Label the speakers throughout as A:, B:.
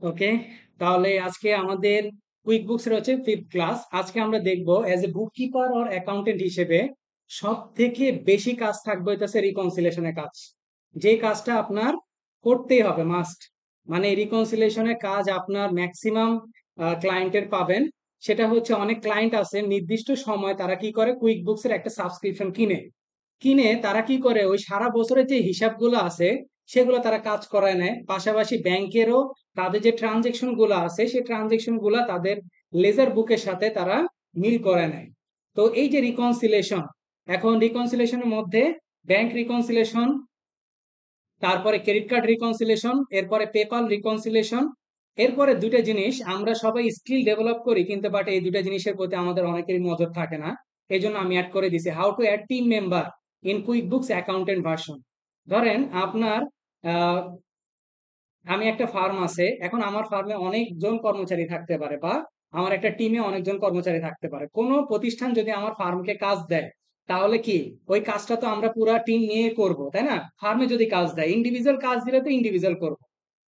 A: ওকে, তাহলে আজকে আমাদের কুইক বুকস এর হচ্ছে ফিফথ ক্লাস। আজকে আমরা দেখব as a book keeper or accountant হিসেবে সব থেকে বেশি কাজ থাকবে হইতেছে রিকনসিলেশনের কাজ। যে কাজটা আপনার করতেই হবে মাস্ট। মানে রিকনসিলেশনের কাজ আপনার ম্যাক্সিমাম ক্লায়েন্টের পাবেন। সেটা হচ্ছে অনেক ক্লায়েন্ট আছে নির্দিষ্ট সময় তারা কি করে কুইক বুকস এর একটা সাবস্ক্রিপশন কিনে কিনে তারা কি করে ওই সারা বছরের যে হিসাবগুলো আছে সেগুলো তারা কাজ করায় নেয়। পাশাপাশি ব্যাংকেরও তাদের যে ট্রানজেকশন গুলো আছে সেই ট্রানজেকশন গুলা তাদের লেজার বুকের সাথে তারা মিল করে নেয়। তো এই যে রিকনসিলেশন, এখন রিকনসিলেশনের মধ্যে ব্যাংক রিকনসিলেশন, তারপরে ক্রেডিট কার্ড রিকনসিলেশন, এরপরে পেপাল রিকনসিলেশন, এরপরে দুইটা জিনিস আমরা সবাই স্কিল ডেভেলপ করি কিন্তু বাট এই দুইটা জিনিসের প্রতি আমাদের অনেকেরই নজর থাকে না। এই জন্য আমি অ্যাড করে দিছি how to add team member in QuickBooks accountant version. ধরেন আপনার আহ, আমি একটা ফার্ম আছে, এখন আমার ফার্মে অনেকজন কর্মচারী থাকতে পারে বা আমার একটা টিমে অনেকজন কর্মচারী থাকতে পারে। কোনো প্রতিষ্ঠান যদি আমার ফার্মকে কাজ দেয় তাহলে কি ওই কাজটা তো আমরা পুরো টিম নিয়ে করব, তাই না? ফার্মে যদি কাজ দেয়, ইন্ডিভিজুয়াল কাজ দিলে তো ইন্ডিভিজুয়াল করব।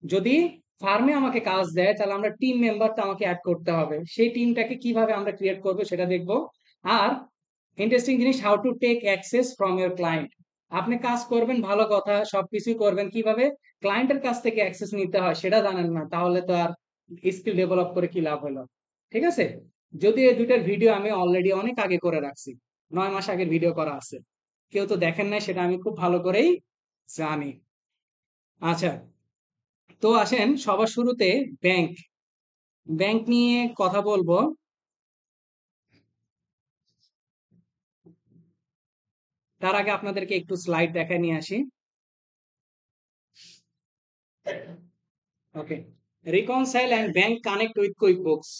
A: যদি ফার্মে আমাকে কাজ দেয় তাহলে আমরা টিম মেম্বার তো আমাকে অ্যাড করতে হবে। সেই টিমটাকে কিভাবে আমরা ক্রিয়েট করবো সেটা দেখবো। আর ইন্টারেস্টিং জিনিস, how to take access from your client. আপনি কাজ করবেন ভালো কথা, সবকিছুই করবেন, কিভাবে ক্লায়েন্টের কাছ থেকে অ্যাক্সেস নিতে হয় সেটা জানেন না, তাহলে তো আর স্কিল ডেভেলপ করে কি লাভ হলো? ঠিক আছে, যদি এই দুইটার ভিডিও আমি অলরেডি অনেক আগে করে রাখছি, 9 মাস আগের ভিডিও করা আছে, কেউ তো দেখেন নাই, সেটা আমি খুব ভালো করেই জানি। আচ্ছা, তো আসেন সবার শুরুতে ব্যাংক ব্যাংক নিয়ে কথা বলবো। তার আগে আপনাদেরকে একটু স্লাইড দেখায় নিয়ে আসি। Okay, reconcile and bank connect with QuickBooks,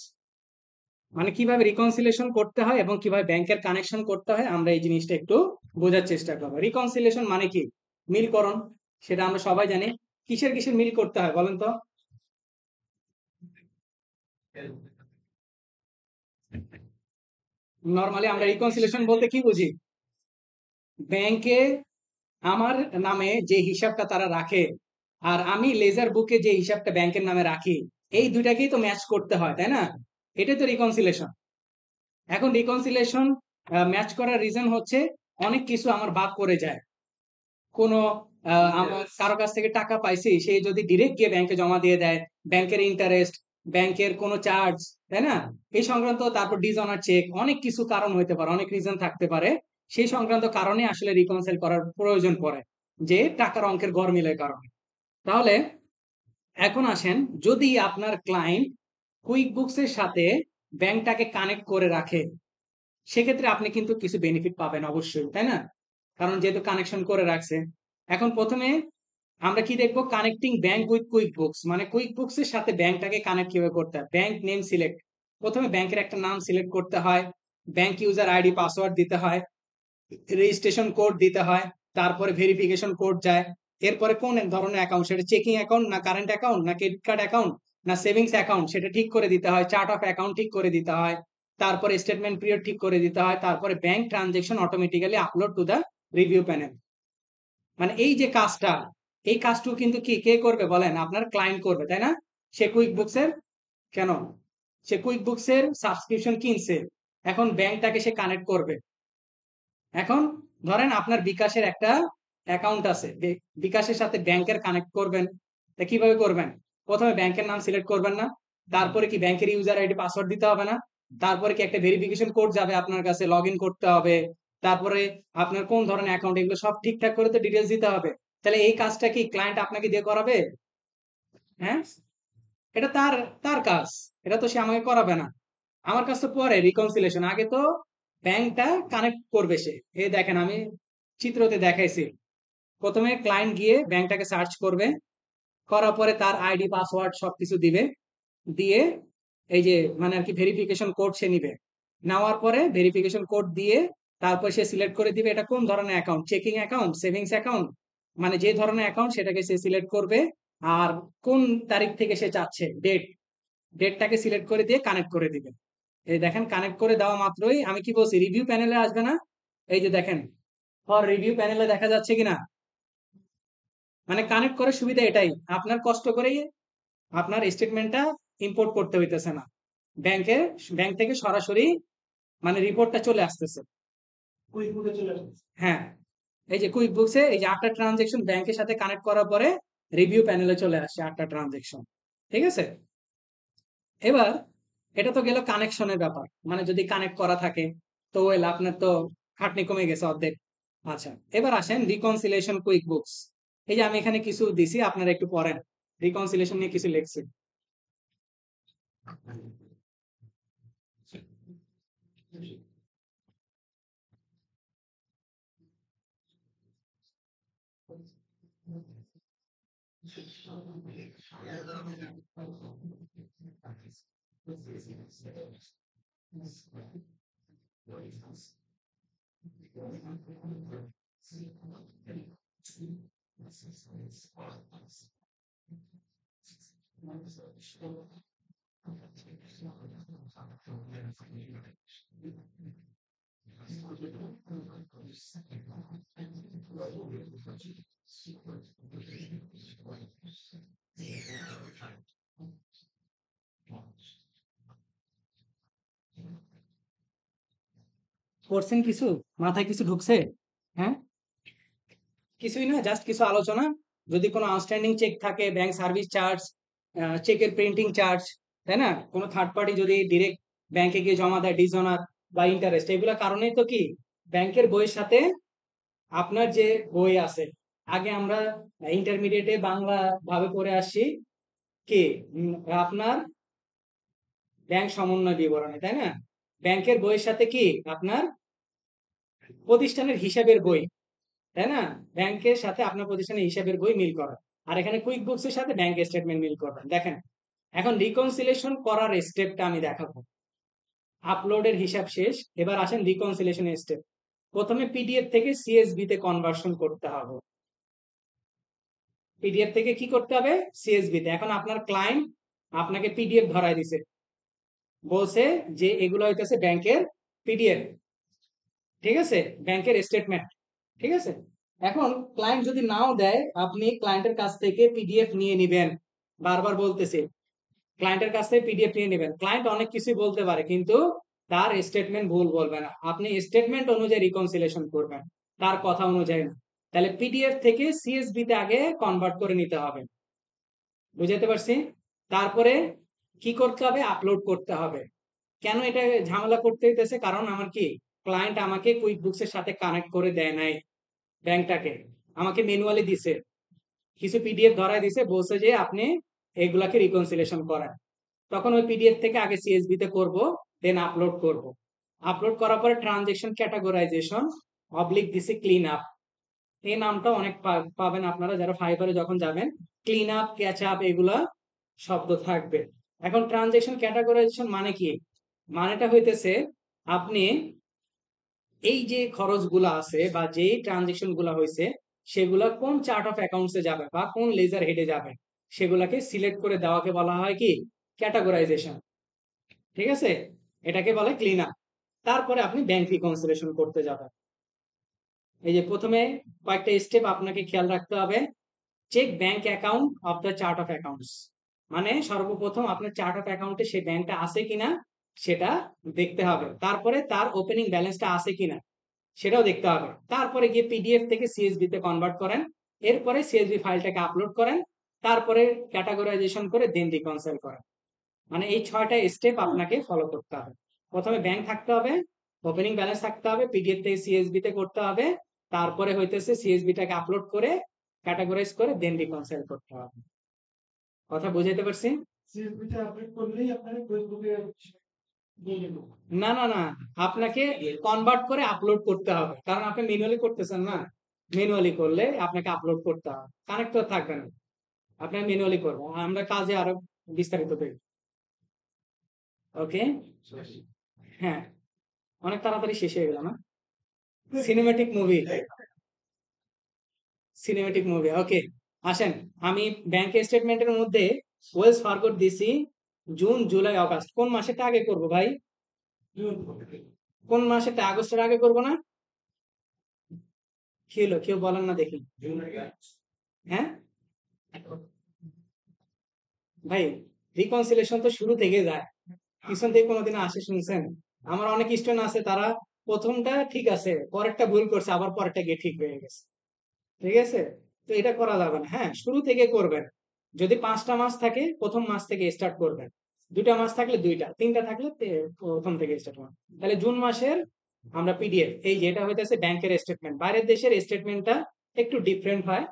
A: মানে কিভাবে রিকনসিলেশন করতে হয় এবং কিভাবে ব্যাংকের কানেকশন করতে হয় আমরা এই জিনিসটা একটু বোঝার চেষ্টা করবো। রিকনসিলেশন মানে কি? মিলকরণ, সেটা আমরা সবাই জানি। কিসের কিসের মিল করতে হয় বলেন তো? নর্মালি আমরা রিকনসিলেশন বলতে কি বুঝি? ব্যাংকে আমার নামে যে হিসাবটা তারা রাখে আর আমি লেজার বুকে যে হিসাবটা ব্যাংকের নামে রাখি, এই দুইটাকেই তো ম্যাচ করতে হয়, তাই না? এটাই তো রিকনসিলেশন। এখন রিকনসিলেশন ম্যাচ করার রিজন হচ্ছে অনেক কিছু আমার ভাগ করে যায়। কোনো আমার কারো কাছ থেকে টাকা পাইছি, সে যদি ডিরেক্ট গিয়ে ব্যাংকে জমা দিয়ে দেয়, ব্যাংকের ইন্টারেস্ট, ব্যাংকের কোনো চার্জ, তাই না? এই সংক্রান্ত, তারপর ডিসঅনার চেক, অনেক কিছু কারণ হইতে পারে, অনেক রিজন থাকতে পারে। সেই সংক্রান্ত কারণে আসলে রিকনসাইল করার প্রয়োজন পড়ে, যে টাকার অঙ্কের গরমিলের কারণে। তাহলে এখন আসেন, যদি আপনার ক্লায়েন্ট কুইক বুকস এর সাথে ব্যাংকটাকে কানেক্ট করে রাখে, সেক্ষেত্রে আপনি কিন্তু কিছু বেনিফিট পাবেন অবশ্যই, তাই না? কারণ যেহেতু কানেকশন করে রাখছে। এখন প্রথমে আমরা কি দেখবো, connecting bank with QuickBooks, মানে কুইক বুকস এর সাথে ব্যাংকটাকে কানেক্ট কিভাবে করতে হয়। ব্যাংক নেম সিলেক্ট, প্রথমে ব্যাংকের একটা নাম সিলেক্ট করতে হয়, ব্যাংক ইউজার আইডি পাসওয়ার্ড দিতে হয়, রেজিস্ট্রেশন কোড দিতে হয়, তারপরে ভেরিফিকেশন কোড যায়। এরপরে কোন ধরনের অ্যাকাউন্ট, সেটা চেকিং অ্যাকাউন্ট না কারেন্ট অ্যাকাউন্ট না ক্রেডিট কার্ড অ্যাকাউন্ট না সেভিংস অ্যাকাউন্ট, সেটা ঠিক করে দিতে হয়। চার্ট অফ অ্যাকাউন্ট ঠিক করে দিতে হয়, তারপরে স্টেটমেন্ট পিরিয়ড ঠিক করে দিতে হয়, তারপরে bank transaction automatically upload to the review panel. মানে এই যে কাজটা, এই কাজটুকু কিন্তু কি কে করবে বলেন? আপনার ক্লায়েন্ট করবে, তাই না? সে কুইক বুকস এর, কেন, সে কুইক বুকস এর সাবস্ক্রিপশন কিনছে, এখন ব্যাংকটাকে সে কানেক্ট করবে। এখন ধরেন আপনার বিকাশের একটা অ্যাকাউন্ট আছে, বিকাশের সাথে ব্যাংকের কানেক্ট করবেন। তা কিভাবে করবেন? প্রথমে ব্যাংকের নাম সিলেক্ট করবেন না? তারপরে কি ব্যাংকের ইউজার আইডি পাসওয়ার্ড দিতে হবে না? তারপরে কি একটা ভেরিফিকেশন কোড যাবে আপনার কাছে, লগ ইন করতে হবে। তারপরে আপনার কোন ধরনের অ্যাকাউন্ট, এগুলো সব ঠিকঠাক করে তো ডিটেলস দিতে হবে। তাহলে এই কাজটা কি ক্লায়েন্ট আপনাকে দিয়ে করাবে? হ্যাঁ, এটা তার তার কাজ, এটা তো সে আমাকে করাবে না। আমার কাছে পরে রিকনসিলেশন, আগে তো ব্যাংকটা কানেক্ট করবে সে। এই দেখেন আমি চিত্রতে দেখাইছি, প্রথমে ক্লায়েন্ট গিয়ে ব্যাংকটাকে সার্চ করবে, করার পরে তার আইডি পাসওয়ার্ড সবকিছু দিবে, দিয়ে এই যে মানে আর কি ভেরিফিকেশন কোড সে নিবে। নেওয়ার পরে ভেরিফিকেশন কোড দিয়ে তারপর সে সিলেক্ট করে দিবে এটা কোন ধরনের account, checking account, savings account, মানে যে ধরনের অ্যাকাউন্ট সেটাকে সে সিলেক্ট করবে। আর কোন তারিখ থেকে সে চাচ্ছে, ডেটটাকে সিলেক্ট করে দিয়ে কানেক্ট করে দিবে। এই দেখেন কানেক্ট করে দেওয়া মাত্রই আমি কি বলছি, রিভিউ প্যানেলে আসবে না? এই যে দেখেন, ফর রিভিউ প্যানেলে দেখা যাচ্ছে কিনা? মানে কানেক্ট করার সুবিধা এটাই, আপনার কষ্ট করেই আপনার স্টেটমেন্টটা ইম্পোর্ট করতে হইতেছে না, ব্যাংকে ব্যাংক থেকে সরাসরি মানে রিপোর্টটা চলে আসতেছে। হ্যাঁ, এই যে কুইক বুকসে এই যে 8টা ট্রানজেকশন ব্যাংকের সাথে কানেক্ট করার পরে রিভিউ প্যানেলে চলে আসছে 8টা ট্রানজেকশন। ঠিক আছে, এবার এটা তো গেল কানেকশনের ব্যাপার, মানে যদি কানেক্ট করা থাকে তো ওয়েল আপনার তো খাটনি কমে গেছে অর্ধেক। আচ্ছা, এবার আসেন রিকনসিলিয়েশন কুইক বুকস। এই যে আমি এখানে কিছু দিছি, আপনারা একটু পড়েন, রিকনসিলিয়েশন নিয়ে কিছু লিখছি। পড়ছেন কিছু, মাথায় কিছু ঢুকছে? হ্যাঁ, কিছুই না, জাস্ট কিছু আলোচনা। যদি কোনো আউটস্ট্যান্ডিং চেক থাকে, ব্যাংক সার্ভিস চার্জ, চেকের প্রিন্টিং চার্জ, তাই না, কোনো থার্ড পার্টি যদি ডিরেক্ট ব্যাংকে গিয়ে জমা দেয়, ডিসঅনার বা ইন্টারেস্ট, এগুলো কারণেই তো কি ব্যাংকের বইয়ের সাথে আপনার যে বই আছে, আগে আমরা ইন্টারমিডিয়েটে বাংলা ভাবে পড়ে আসছি কি আপনার ব্যাংক সমন্বয় বিবরণী, তাই না, ব্যাংকের বইয়ের সাথে কি আপনার প্রতিষ্ঠানের হিসাবের বই, তাই না, ব্যাংকের সাথে আপনার প্রতিষ্ঠানের হিসাবের বই মিল করা। আর এখানে কুইক বুকস এর সাথে ব্যাংক স্টেটমেন্ট মিল করবেন। দেখেন, এখন রিকনসিলিয়েশন করার স্টেপটা আমি দেখাবো। আপলোডের হিসাব শেষ, এবার আসেন রিকনসিলিয়েশন স্টেপ। প্রথমে পিডিএফ থেকে সিএসভি তে কনভার্সন করতে হবে। পিডিএফ থেকে কি করতে হবে, সিএসভি তে। এখন আপনার ক্লায়েন্ট আপনাকে পিডিএফ ধরায় দিছে, বলছে যে এগুলো হইতেছে ব্যাংকের পিডিএফ, ঠিক আছে, ব্যাংকের স্টেটমেন্ট, ঠিক আছে। এখন ক্লায়েন্ট যদি নাও দেয়, আপনি ক্লায়েন্টের কাছ থেকে পিডিএফ নিয়ে নিবেন। বারবার বলতেছে, ক্লায়েন্টের কাছ থেকে পিডিএফ নিয়ে নেবেন। ক্লায়েন্ট অনেক কিছুই বলতে পারে, কিন্তু তার স্টেটমেন্ট ভুল বলবে না, আপনি স্টেটমেন্ট অনুযায়ী রিকনসিলিয়েশন করবেন, তার কথা অনুযায়ী না। তাহলে পিডিএফ থেকে সিএসভি তে আগে কনভার্ট করে নিতে হবে, বুঝাতে পারছি। তারপরে কি করতে হবে, আপলোড করতে হবে। কেন এটা ঝামেলা করতে হইতেছে, কারণ আমার কি ক্লায়েন্ট আমাকে কুইক বুকস এর সাথে কানেক্ট করে দেয় নাই, ব্যাংকটাকে আমাকে ম্যানুয়ালি দিছে, কিছু পিডিএফ ধরায় দিছে, বলছে যে আপনি এগুলাকে রিকনসিলিয়েশন করেন। তখন ওই পিডিএফ থেকে আগে সিএসভি তে করব, দেন আপলোড করব। আপলোড করার পরে ট্রানজেকশন ক্যাটাগরাইজেশন অবলিক দিছে ক্লিন আপ। এই নামটা অনেক পাবেন আপনারা যারা ফাইবারে যখন যাবেন, ক্লিন আপ, ক্যাচ আপ, এগুলা শব্দ থাকবে। এখন ট্রানজেকশন ক্যাটাগরাইজেশন মানে কি, মানেটা হইতেছে আপনি এই যে খরচগুলো আছে বা যেই ট্রানজেকশন গুলা হয়েছে, সেগুলা কোন চার্ট অফ অ্যাকাউন্টসে যাবে বা কোন লেজার হেডে যাবে, সেগুলাকে সিলেক্ট করে দেওয়াকে বলা হয় কি ক্যাটাগরাইজেশন, ঠিক আছে, এটাকে বলে ক্লিন আপ। তারপরে আপনি ব্যাংক রিকনসিলিয়েশন করতে যাবেন। এই যে প্রথমে কয়েকটা স্টেপ আপনাকে খেয়াল রাখতে হবে। Check bank account of the chart of accounts, মানে সর্বপ্রথম আপনার চার্ট অফ অ্যাকাউন্টে সেই ব্যাংকটা আছে কিনা সেটা দেখতে হবে। তারপরে তার ওপেনিং ব্যালেন্সটা আছে কিনা সেটাও দেখতে হবে। তারপরে গিয়ে পিডিএফ থেকে সিএসভি তে কনভার্ট করেন, এরপরে সিএসভি ফাইলটাকে আপলোড করেন, তারপরে ক্যাটাগরাইজেশন করে দেন রিকনসাইল করেন। মানে এই 6টা স্টেপ আপনাকে ফলো করতে হবে। প্রথমে ব্যাংক থাকতে হবে, ওপেনিং ব্যালেন্স থাকতে হবে, পিডিএফ থেকে সিএসভি তে করতে হবে, তারপরে হইতেছে সিএসভি টাকে আপলোড করে ক্যাটাগরাইজ করে দেন রিকনসাইল করতে হবে। কথা বুঝাইতে পারছি? না না না, আপনাকে কনভার্ট করে আপলোড করতে হবে, কারণ আপনি ম্যানুয়ালি করতেছেন না। ম্যানুয়ালি করলে আপনাকে আপলোড করতে হবে, কানেক্ট তো থাকবে না, আপনি ম্যানুয়ালি করবো, আমরা কাজে আরো বিস্তারিত দেখব। ওকে, হ্যাঁ, অনেক তাড়াতাড়ি শেষ হয়ে গেল না। সিনেমেটিক মুভি, সিনেমেটিক মুভি, ওকে। আসেন, আমি ব্যাংক স্টেটমেন্টের মধ্যে ওয়েলস ফার্গো দিছি জুন জুলাই আগস্ট, কোন মাসেটা আগে করব ভাই? কোন মাসেটা, আগস্টের আগে করব না? কি হলো, কেউ বলেন না দেখি। হ্যাঁ, ভাই রিকনসিলেশন তো শুরু থেকে যায়, পিছন থেকে কোনোদিন আসে শুনছেন? আমার অনেক স্টুডেন্ট আছে, তারা প্রথমটা ঠিক আছে, পরেরটা ভুল করছে, আবার পরেরটা গিয়ে ঠিক হয়ে গেছে। ঠিক আছে, তো এটা করা যাবে না। হ্যাঁ, শুরু থেকে করবেন। যদি 5টা মাস থাকে, প্রথম মাস থেকে স্টার্ট করবেন। 2টা মাস থাকলে 2টা, 3টা থাকলে প্রথম থেকে স্টার্ট করবেন। তাহলে জুন মাসের আমরা পিডিএফ, এই যে এটা হইতেছে ব্যাংকের স্টেটমেন্ট। বাইরের দেশের স্টেটমেন্টটা একটু ডিফারেন্ট হয়,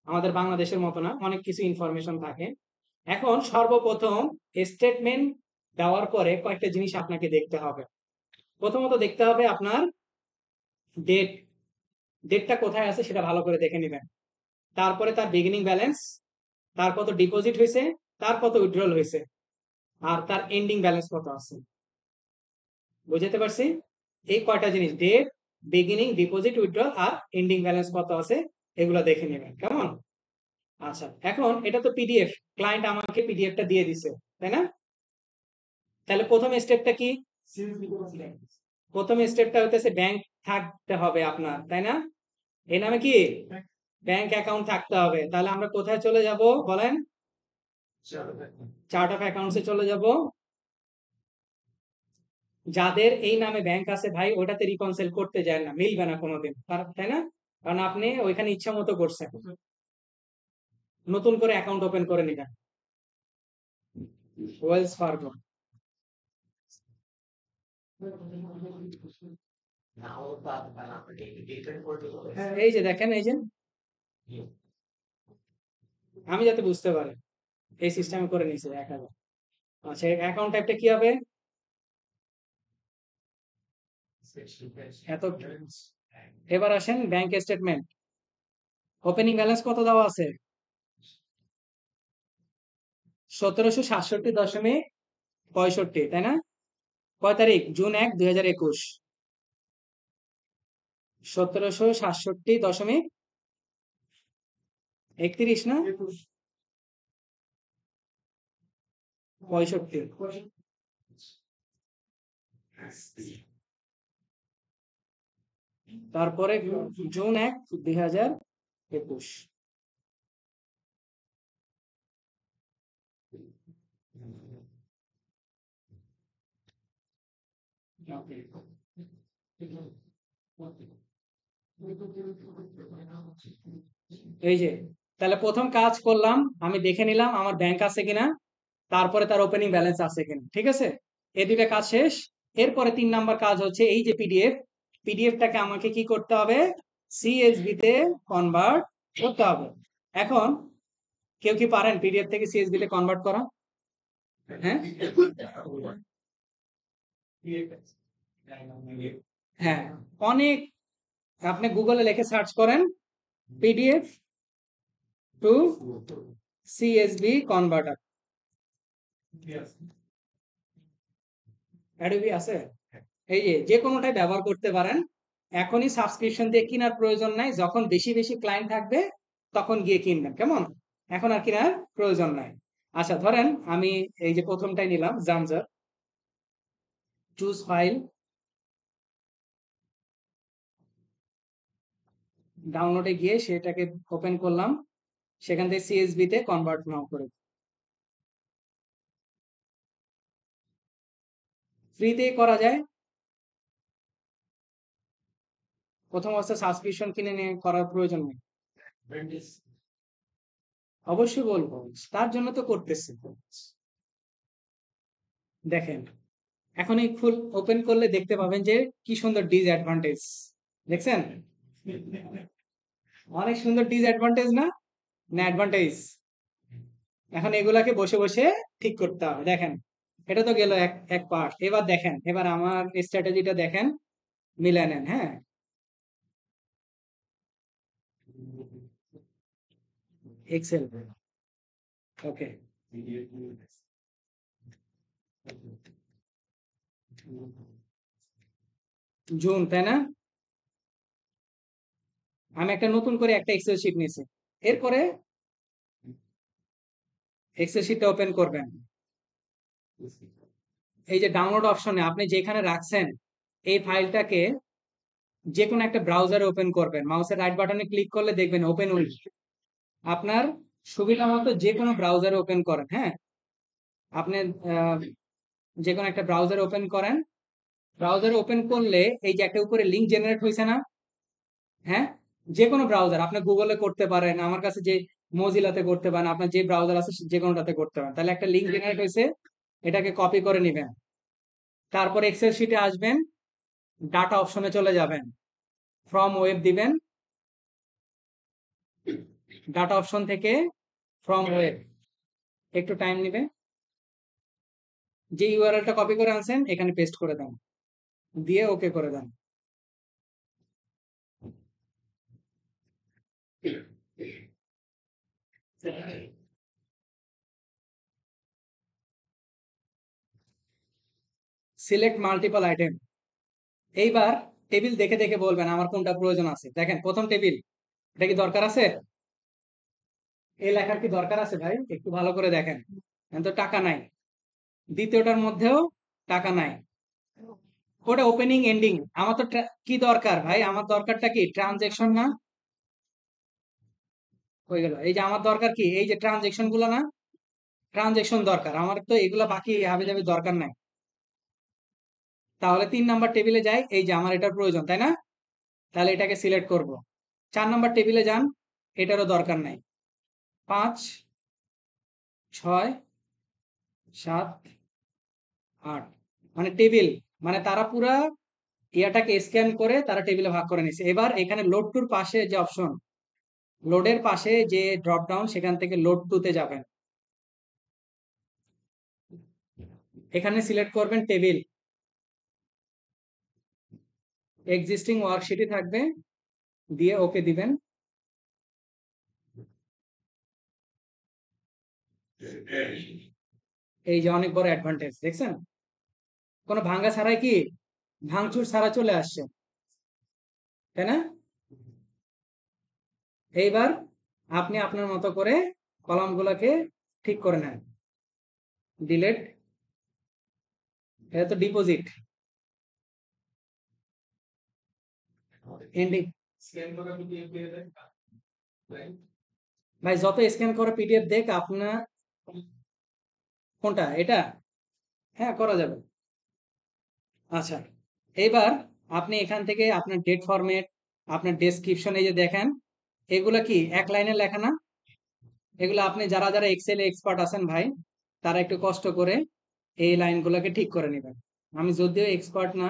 A: আমাদের বাংলাদেশের মতো না, অনেক কিছু ইনফরমেশন থাকে। এখন সর্বপ্রথম স্টেটমেন্ট দেওয়ার পরে কয়েকটা জিনিস আপনাকে দেখতে হবে। প্রথমত দেখতে হবে আপনার ডেট, ডেটটা কোথায় আছে সেটা ভালো করে দেখে নেবেন। তারপরে তার বিগিনিং ব্যালেন্স, তার কত ডিপোজিট হয়েছে, তার কত উইথড্রল হয়েছে, আর তার এন্ডিং ব্যালেন্স কত আছে। বুঝতে পারছি? এই কয়টা জিনিস, ডেট, বিগিনিং, ডিপোজিট, উইথড্রল আর এন্ডিং ব্যালেন্স কত আছে, এগুলো দেখে নেবেন। কেমন? আচ্ছা, এখন এটা তো পিডিএফ, ক্লায়েন্ট আমাকে পিডিএফটা দিয়ে দিছে, তাই না? তাহলে প্রথম স্টেপটা কি? প্রথম স্টেপটা হইতেছে ব্যাংক থাকতে হবে আপনার, তাই না? এই নামে কি ব্যাংক অ্যাকাউন্ট থাকতে হবে। তাহলে আমরা কোথায় চলে যাব বলেন? চার্ট অফ অ্যাকাউন্টসে চলে যাব। যাদের এই নামে ব্যাংক আছে ভাই, ওটাতে রিকনসাইল করতে যায় না, মিলবে না কোনোদিন, তাই না? কারণ আপনি ওইখানে ইচ্ছা মতো করছেন, নতুন করে অ্যাকাউন্ট ওপেন করে নিবেন। ওয়েলস ফার্গো, এই যে দেখেন, এই যে আমি যাতে বুঝতে পারি এই সিস্টেমে করে নিয়েছি 1000। আচ্ছা, অ্যাকাউন্ট টাইপটা কি হবে? এত, এবার আসেন ব্যাংক স্টেটমেন্ট। ওপেনিং ব্যালেন্স কত দেওয়া আছে? 1767.65, তাই না? কয় তারিখ? জুন 1, 2021। 1767.31 না 65? তারপরে জুন 1, 2021। এই যে, তাহলে প্রথম কাজ করলাম, আমি দেখে নিলাম আমার ব্যাংক আছে কিনা, তারপরে তার ওপেনিং ব্যালেন্স আছে কিনা। ঠিক আছে, এই দুইটা কাজ শেষ। এরপরে 3 নাম্বার কাজ হচ্ছে এই যে পিডিএফ, পিডিএফটাকে আমাকে কি করতে হবে? সিএসভি তে কনভার্ট করতে হবে। এখন কেউ কি পারেন পিডিএফ থেকে সিএসভি তে কনভার্ট করা? হ্যাঁ, হ্যাঁ, অনেক। আপনি গুগলে লিখে সার্চ করেন PDF two CSV converter, Adobe আছে, এই যে কোনোটাই ব্যবহার করতে পারেন। এখনই সাবস্ক্রিপশন দিয়ে কেনার প্রয়োজন নাই, যখন বেশি বেশি ক্লায়েন্ট থাকবে তখন গিয়ে কিনবেন। কেমন? এখন আর কেনার প্রয়োজন নাই। আচ্ছা, ধরেন আমি এই যে প্রথমটাই নিলাম, জামজার, চুজ ফাইল, ডাউনলোডে গিয়ে সেটাকে ওপেন করলাম, সেখান থেকে সিএসভি তে কনভার্ট নাও করে। ফ্রিতে করা যায়, প্রথম অবস্থায় সাবস্ক্রিপশন কিনে নিয়ে করার প্রয়োজন নেই। অবশ্যই বলবো, তার জন্য তো করতেছি। দেখেন, এখন এই ফুল ওপেন করলে দেখতে পাবেন যে কি সুন্দর ডিসঅ্যাডভান্টেজ, দেখছেন? অনেক সুন্দর ডিসঅ্যাডভান্টেজ না, না অ্যাডভান্টেজ? এখন এগুলাকে বসে বসে ঠিক করতে হবে। দেখেন, এটা তো গেল এক এক পার্ট। এবার দেখেন, এবার আমার স্ট্র্যাটেজিটা দেখেন, মিলে নেন। হ্যাঁ, এক্সেল, ওকে, জুন, তাই না? আমি একটা নতুন করে একটা এক্সেল শিট নিয়েছি। এরপরে এক্সেল শিটটা ওপেন করবেন, এই যে ডাউনলোড অপশনে আপনি যেখানে রাখছেন এই ফাইলটাকে যে কোনো একটা ব্রাউজারে ওপেন করবেন, মাউসের রাইট বাটনে ক্লিক করলে দেখবেন ওপেন উইথ। আপনার সুবিধা মতো যে কোনো ব্রাউজার ওপেন করেন, হ্যাঁ। আপনি আহ, যে কোনো একটা ব্রাউজার ওপেন করেন। ব্রাউজার ওপেন করলে এই যে একটা উপরে লিঙ্ক জেনারেট হয়েছে না, হ্যাঁ। যে কোনো ব্রাউজার আপনি গুগলে করতে পারেন, আমার কাছে যে মজিলাতে করতে পারেন, আপনার যে ব্রাউজার আছে যে কোনোটাতে করতে পারেন। তাহলে একটা লিঙ্ক জেনারেট হয়েছে, এটাকে কপি করে নেবেন। তারপর এক্সেল শিটে আসবেন, ডাটা অপশনে চলে যাবেন, ফ্রম ওয়েব দিবেন, ডাটা অপশন থেকে ফ্রম ওয়েব, একটু টাইম নেবে। যে ইউআরএলটা কপি করে আনছেন এখানে পেস্ট করে দেন, দিয়ে ওকে করে দেন। Select multiple item. এইবার টেবিল দেখে দেখে বলবেন আমার কোনটা প্রয়োজন আছে। দেখেন প্রথম টেবিল, এটা কি দরকার আছে? এই লেখার কি দরকার আছে ভাই? একটু ভালো করে দেখেন, এখন তো টাকা নাই। দ্বিতীয়টার মধ্যেও টাকা নাই, ওটা ওপেনিং এন্ডিং। আমার তো কি দরকার ভাই? আমার দরকারটা কি? ট্রানজেকশন না? হয়ে গেল। এই যে আমার দরকার কি, এই যে ট্রানজেকশন গুলো না, ট্রানজেকশন দরকার আমার, তো এগুলো বাকি হাবি জাবি দরকার নাই। তাহলে 3 নাম্বার টেবিলে যাই, এই যে আমার এটার প্রয়োজন, তাই না? তাহলে এটাকে সিলেক্ট করব। 4 নাম্বার টেবিলে যান, এটারও দরকার নাই। 5, 6, 7, 8, মানে টেবিল, মানে তারা পুরা ইয়াটাকে স্ক্যান করে তারা টেবিলে ভাগ করে নিছে। এবার এখানে লোড টুর পাশে যে অপশন, লোডের পাশে যে ড্রপ ডাউন, সেখান থেকে লোড টুতে যাবেন। এখানে সিলেক্ট করবেন টেবিল, এক্সিস্টিং ওয়ার্কশিটই থাকবে, দিয়ে ওকে দিবেন। এই যে অনেক বড় অ্যাডভান্টেজ দেখছেন, কোনো ভাঙ্গা ছাড়াই কি, ভাঙচুর ছাড়া চলে আসছে, তাই না? এইবার আপনি আপনার মতো করে কলামগুলোকে ঠিক করে নেন। ডিলেট, এটা তো ডিপোজিট এন্ডিং। ভাই যত স্ক্যান করে পিডিএফ দেখ আপনার, কোনটা এটা? হ্যাঁ, করা যাবে। আচ্ছা, এবার আপনি এখান থেকে আপনার ডেট ফরম্যাট, আপনার ডেসক্রিপশন, এই যে দেখেন এগুলা কি এক লাইনে লেখা না? এগুলো আপনি যারা যারা এক্সেলে এক্সপার্ট আছেন ভাই, তারা একটু কষ্ট করে এই লাইনগুলোকে ঠিক করে নেবেন। আমি যদিও এক্সপার্ট না,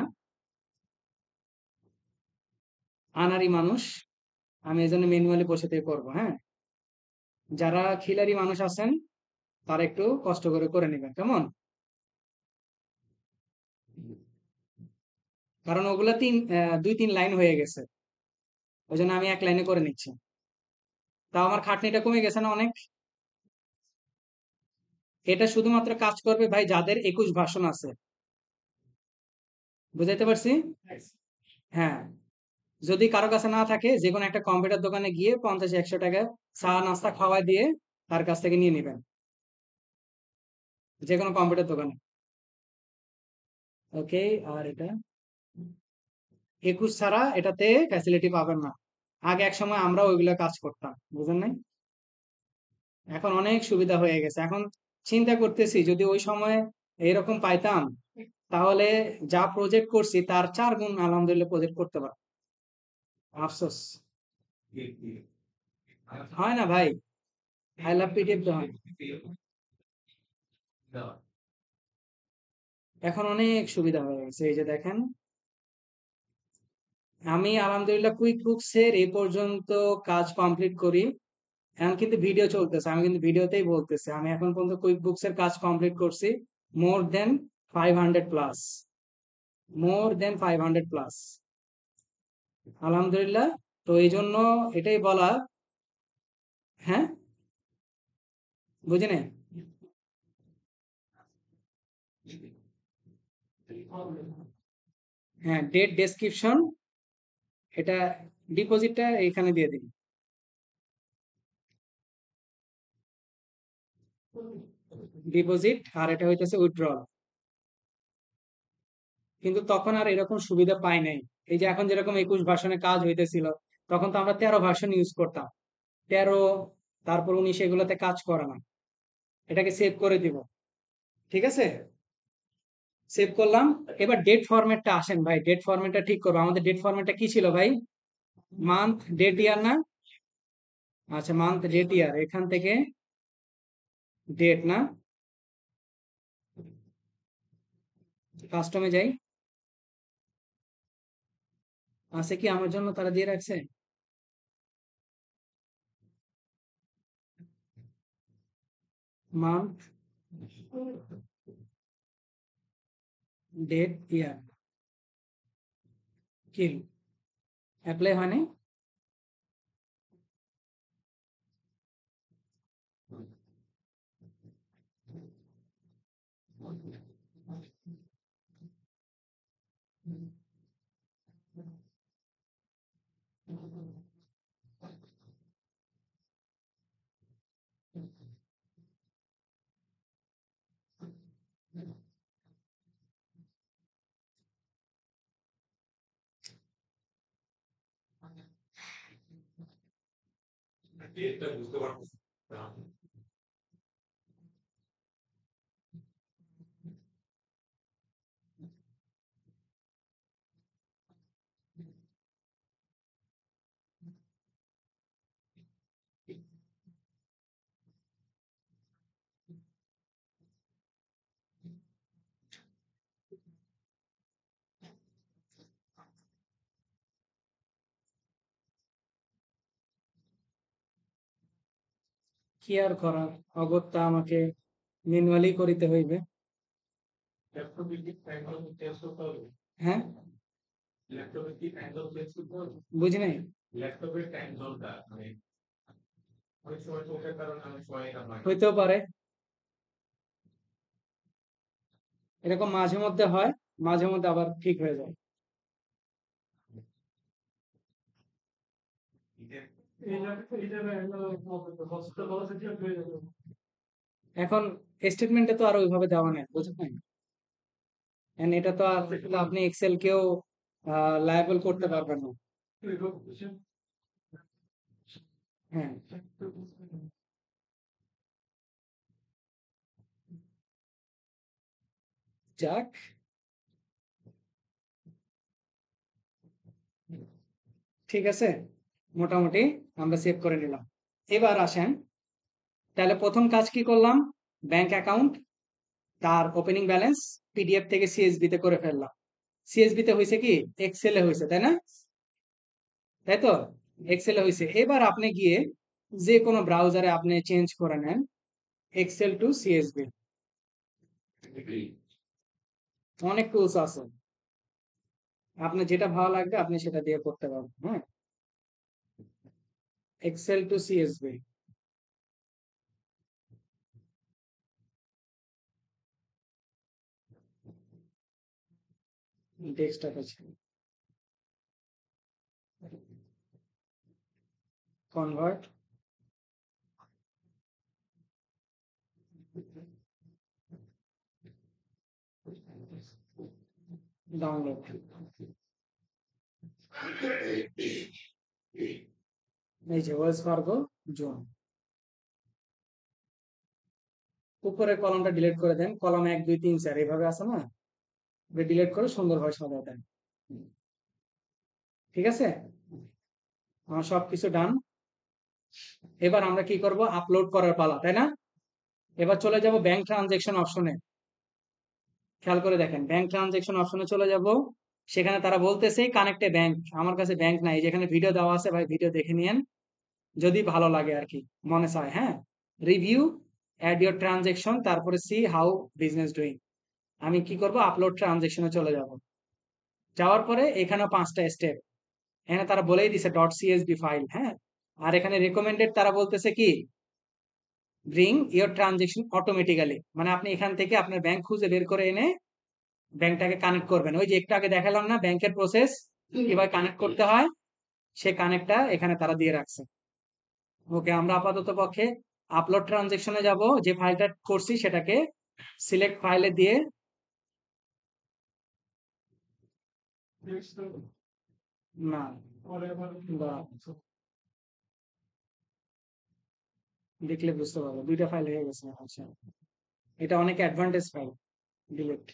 A: আনারি মানুষ, আমি এই জন্য ম্যানুয়ালি বসে থেকে করবো, হ্যাঁ। যারা খিলাড়ি মানুষ আছেন তারা একটু কষ্ট করে করে নেবেন, কেমন? কারণ ওগুলা 2-3 লাইন হয়ে গেছে, ওই জন্য আমি এক লাইনে করে নিচ্ছি। তাও আমার খাটনিটা কমে গেছে না অনেক? এটা শুধুমাত্র কাজ করবে ভাই যাদের 21 ভার্সন আছে। বুঝাইতে পারছি? হ্যাঁ। যদি কারো কাছে না থাকে, যে কোনো একটা কম্পিউটার দোকানে গিয়ে 50-100 টাকা চা নাস্তা খাওয়াই দিয়ে তার কাছ থেকে নিয়ে নেবেন, যে কোনো কম্পিউটার দোকানে। ওকে। আর এটা 21 ছাড়া এটাতে ফ্যাসিলিটি পাবেন না। আগে এক সময় আমরা ওইগুলো কাজ করতাম, বুঝেন নাই? এখন অনেক সুবিধা হয়ে গেছে। এখন চিন্তা করতেছি যদি ওই সময় এরকম পাইতাম, তাহলে যা প্রজেক্ট করছি তার 4 গুণ আলহামদুলিল্লাহ প্রজেক্ট করতে পার। আফসোস, হয় না ভাই। আই লাভ পিডিএফ তো হয়। এখন অনেক সুবিধা হয়ে গেছে, এই যে দেখেন আমি আলহামদুলিল্লাহ কুইক বুকস এর এই পর্যন্ত কাজ কমপ্লিট করি। এখন কিন্তু ভিডিও চলতেছে, আমি কিন্তু ভিডিওতেই বলতেছি, আমি এখন পর্যন্ত কুইক বুকস এর কাজ কমপ্লিট করছি মোর দেন 500+, মোর দেন 500+, আলহামদুলিল্লাহ। তো এই জন্য এটাই বলা। হ্যাঁ, বুঝি নাই। হ্যাঁ, ডেট ডেসক্রিপশন, এটা ডিপোজিটটা এখানে দিয়ে দিন। ডিপোজিট, আর এটা হইতেছে উইথড্রল। কিন্তু তখন আর এরকম সুবিধা পাই নাই। এই যে এখন যেরকম 21 ভার্সনে কাজ হইতেছিল, তখন তো আমরা 13 ভার্সন ইউজ করতাম। 13, তারপর উনি সেগুলোতে কাজ করে না। এটাকে সেভ করে দিব। ঠিক আছে, সেভ করলাম। এবার ডেট ফরম্যাটটা আসেন ভাই, ডেট ফরম্যাটটা ঠিক করবো। আমাদের ডেট ফরম্যাটটা কি ছিল ভাই? মান্থ ডেট ইয়ার না? আচ্ছা, মান্থ ডেট ইয়ার, এখান থেকে ডেট না, কাস্টমে যাই। আছে কি আমার জন্য তারা দিয়ে রাখছে? মান্থ ডেট ইয়ার, কি অ্যাপ্লাই হয়নি? কি আর করার, অগত্যা আমাকে ম্যানুয়ালি করিতে হইবে। হ্যাঁ, বুঝি নাই। হইতেও পারে, এরকম মাঝে মধ্যে হয়, মাঝে মধ্যে আবার ঠিক হয়ে যায়। এখন স্টেটমেন্টে তো আর ওইভাবে দেওয়া নেই, বুঝলেন? And এটা তো আর আপনি এক্সেল কেও লায়াবল করতে পারবেন না। হ্যাঁ, যাক, ঠিক আছে, মোটামুটি আমরা সেভ করে নিলাম। এবার আসেন, তাহলে প্রথম কাজ কি করলাম? ব্যাংক অ্যাকাউন্ট, তার ওপেনিং ব্যালেন্স পিডিএফ থেকে সিএসবি তে করে ফেললাম। সিএসবি তে হয়েছে কি? এক্সেলে হয়েছে, তাই না? তাই তো, এক্সেলে হয়েছে। এবার আপনি গিয়ে যে কোনো ব্রাউজারে আপনি চেঞ্জ করে নেন এক্সেল টু সিএসবি। অনেক টুলস আছে, আপনার যেটা ভালো লাগবে আপনি সেটা দিয়ে করতে পারবেন। হ্যাঁ, এক্সেল টু সিএসবি, ডেস্কটপ আছে, কনভার্ট, ডাউনলোড, এই যে ওয়েলস ফার্গো জোন। উপরের কলমটা ডিলিট করে দেন, কলম 1 2 3 4 এইভাবে আছে না, ডিলিট করে সুন্দরভাবে সাজায় দেন। ঠিক আছে, আমার সবকিছু ডান। এবার আমরা কি করব? আপলোড করার পালা, তাই না? এবার চলে যাব ব্যাংক ট্রানজেকশন অপশনে। খেয়াল করে দেখেন, ব্যাংক ট্রানজেকশন অপশনে চলে যাব। সেখানে তারা বলতেছে কানেক্ট এ ব্যাংক। আমার কাছে ব্যাংক নাই, যেখানে ভিডিও দেওয়া আছে ভাই, ভিডিও দেখে নিয়েন যদি ভালো লাগে আর কি, মনে চায়। হ্যাঁ, রিভিউ, অ্যাড ইউর ট্রানজেকশন, তারপরে সি হাউ বিজনেস ডুইং। আমি কি করব? আপলোড ট্রানজেকশনে চলে যাব। যাওয়ার পরে এখানে 5টা স্টেপ, এখানে তারা বলেই দিছে ডট সিএসবি ফাইল। হ্যাঁ, আর এখানে রেকমেন্ডেড তারা বলতেছে কি, ব্রিং ইওর ট্রানজেকশন অটোমেটিক্যালি, মানে আপনি এখান থেকে আপনার ব্যাংক খুঁজে বের করে এনে ব্যাংকটাকে কানেক্ট করবেন। ওই যে একটু আগে দেখালাম না ব্যাংকের প্রসেস কিভাবে কানেক্ট করতে হয়, সে কানেক্টটা এখানে তারা দিয়ে রাখছে। ওকে, আমরা আপাতত পক্ষে আপলোড ট্রানজেকশনে যাব, যে ফাইলটা করছি সেটাকে সিলেক্ট ফাইলে দিয়ে, না, বা দেখলে বুঝতে পারবো দুইটা ফাইল হয়ে গেছে। আচ্ছা, এটা অনেক অ্যাডভান্টেজ ফাইল। Delete,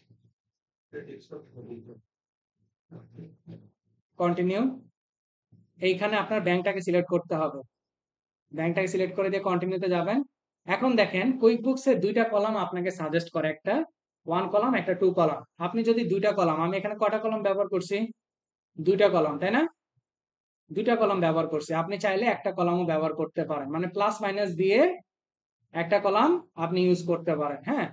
A: continue. এইখানে আপনার ব্যাংকটাকে সিলেক্ট করতে হবে, ব্যাংকটাকে সিলেক্ট করে দিয়ে কন্টিনিউতে যাবেন। এখন দেখেন কুইক বুকসে দুইটা কলাম আপনাকে সাজেস্ট করে, একটা ওয়ান কলাম একটা টু কলাম। আপনি যদি দুইটা কলাম, আমি এখানে কটা কলাম ব্যবহার করছি, দুইটা কলাম তাই না, দুইটা কলাম ব্যবহার করছি। আপনি চাইলে একটা কলামও ব্যবহার করতে পারেন, মানে প্লাস মাইনাস দিয়ে একটা কলাম আপনি ইউজ করতে পারেন। হ্যাঁ,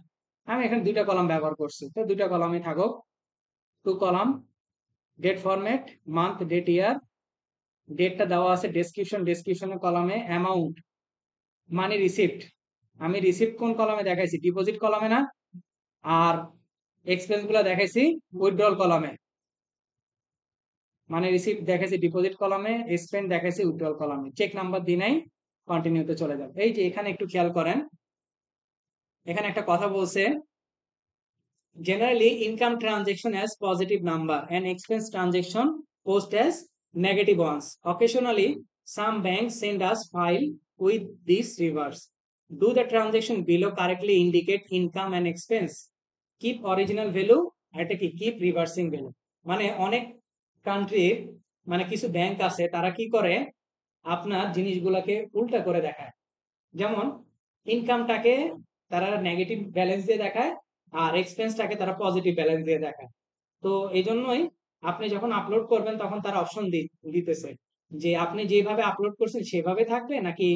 A: আমি এখানে দুইটা কলাম ব্যবহার করছি, তো দুইটা কলামই থাকুক। Two column, date format, month, date, year. ডেটটা দেওয়া আছে ডেসক্রিপশন, ডেসক্রিপশনের কলামে অ্যামাউন্ট মানে রিসিপ্ট, আমি রিসিপ্ট কোন কলামে দেখাইছি, ডিপোজিট কলামে না। আর এক্সপেন্স গুলো দেখাইছি উইথড্রল কলামে, মানে রিসিপ্ট দেখাইছি ডিপোজিট কলামে, এক্সপেন্স দেখাইছি উইথড্রল কলামে। চেক নাম্বার দিই নাই, কন্টিনিউতে চলে যাবে। এই যে এখানে একটু খেয়াল করেন, এখানে একটা কথা বলছে, generally income transaction as positive number and expense transaction post as negative ones. Occasionally some banks send us file with this reverse. Do the transaction below correctly indicate income and expense? Keep original value, এটা কি keep reversing value, মানে অনেক কান্ট্রির, মানে কিছু bank আছে তারা কি করে আপনার জিনিসগুলোকে উল্টা করে দেখায়। যেমন ইনকামটাকে তারা নেগেটিভ ব্যালেন্স দিয়ে দেখায়, আর এক্সপেন্সটাকে তারা পজিটিভ ব্যালেন্স দিয়ে দেখায়। তো এই জন্যই আপনি যখন আপলোড করবেন তখন তারা অপশন দিতেছে যে আপনি যেভাবে আপলোড করছেন সেভাবে থাকবে নাকি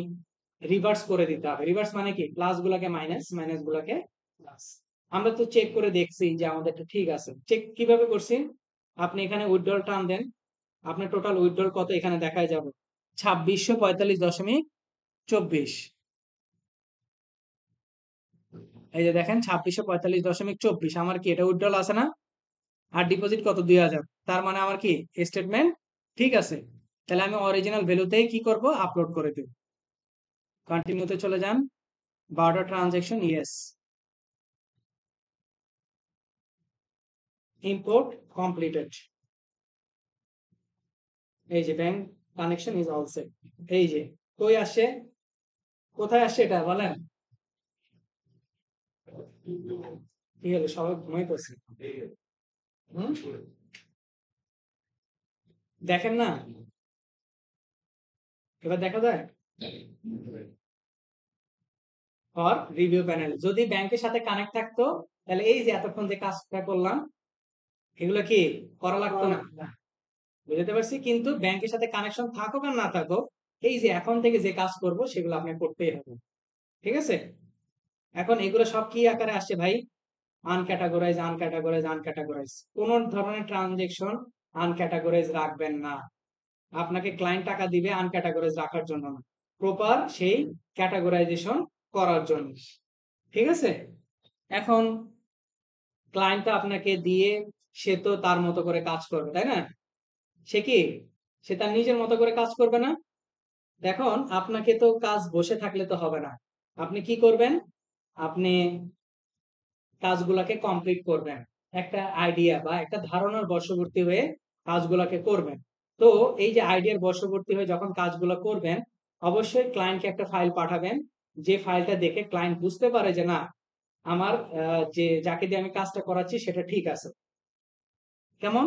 A: রিভার্স করে দিতে হবে। রিভার্স মানে কি, প্লাস গুলাকে মাইনাস, মাইনাস গুলাকে প্লাস। আমরা তো চেক করে দেখছি যে আমাদেরটা ঠিক আছে। চেক কিভাবে করছি, আপনি এখানে উইথড্রল টার্ম দেন, আপনার টোটাল উইথড্রল কত এখানে দেখায় যাবে, 2645.24। এই যে দেখেন 2645.24, আমার কি এটা উইথড্রল আছে না, আর ডিপোজিট কত 2000, তার মানে আমার কি স্টেটমেন্ট ঠিক আছে। তাহলে আমি অরিজিনাল ভ্যালুতেই কি করব, আপলোড করে দেব। কন্টিনিউতে চলে যান, 12টা ট্রানজেকশন, ইয়েস, ইম্পোর্ট কমপ্লিটেড। এই যে bank connection is all set. এই যে কই আসে, কোথায় আসে এটা বলেন, কি হলো সবাই ঘুমাইতেছে, হুম, দেখেন না, এবার দেখা যায়। আর রিভিউ প্যানেল যদি ব্যাংকের সাথে কানেক্ট থাকতো তাহলে এই যে এতক্ষণ যে কাজটা করলাম এগুলো কি করা লাগতো না, বুঝতে পারছি। কিন্তু ব্যাংকের সাথে কানেকশন থাকুক আর না থাকুক, এই যে এখন থেকে যে কাজ করব সেগুলো আপনি করতেই হবে, ঠিক আছে। এখন এগুলো সব কি আকারে আসছে ভাই, আনক্যাটাগরাইজ, আনক্যাটাগরাইজ, আনক্যাটাগরাইজ। কোন ধরনের ট্রানজেকশন আনক্যাটাগরাইজ রাখবেন না, আপনাকে ক্লায়েন্ট টাকা দিবে আনক্যাটাগরাইজ রাখার জন্য না, প্রপার সেই ক্যাটাগরাইজেশন করার জন্য, ঠিক আছে। এখন ক্লায়েন্ট তো আপনাকে দিয়ে, সে তো তার মতো করে কাজ করবে তাই না, সে কি, সে তার নিজের মতো করে কাজ করবে না। দেখুন আপনাকে তো কাজ বসে থাকলে তো হবে না, আপনি কি করবেন, আপনি কাজগুলাকে কমপ্লিট করবেন, একটা আইডিয়া বা একটা ধারণার বশবর্তী হয়ে কাজগুলাকে করবেন। তো এই যে আইডিয়ার বশবর্তী হয়ে যখন কাজগুলো করবেন, অবশ্যই ক্লায়েন্টকে একটা ফাইল পাঠাবেন, যে ফাইলটা দেখে ক্লায়েন্ট বুঝতে পারে যে না আমার যে যাকে দিয়ে আমি কাজটা করাচ্ছি সেটা ঠিক আছে। কেমন,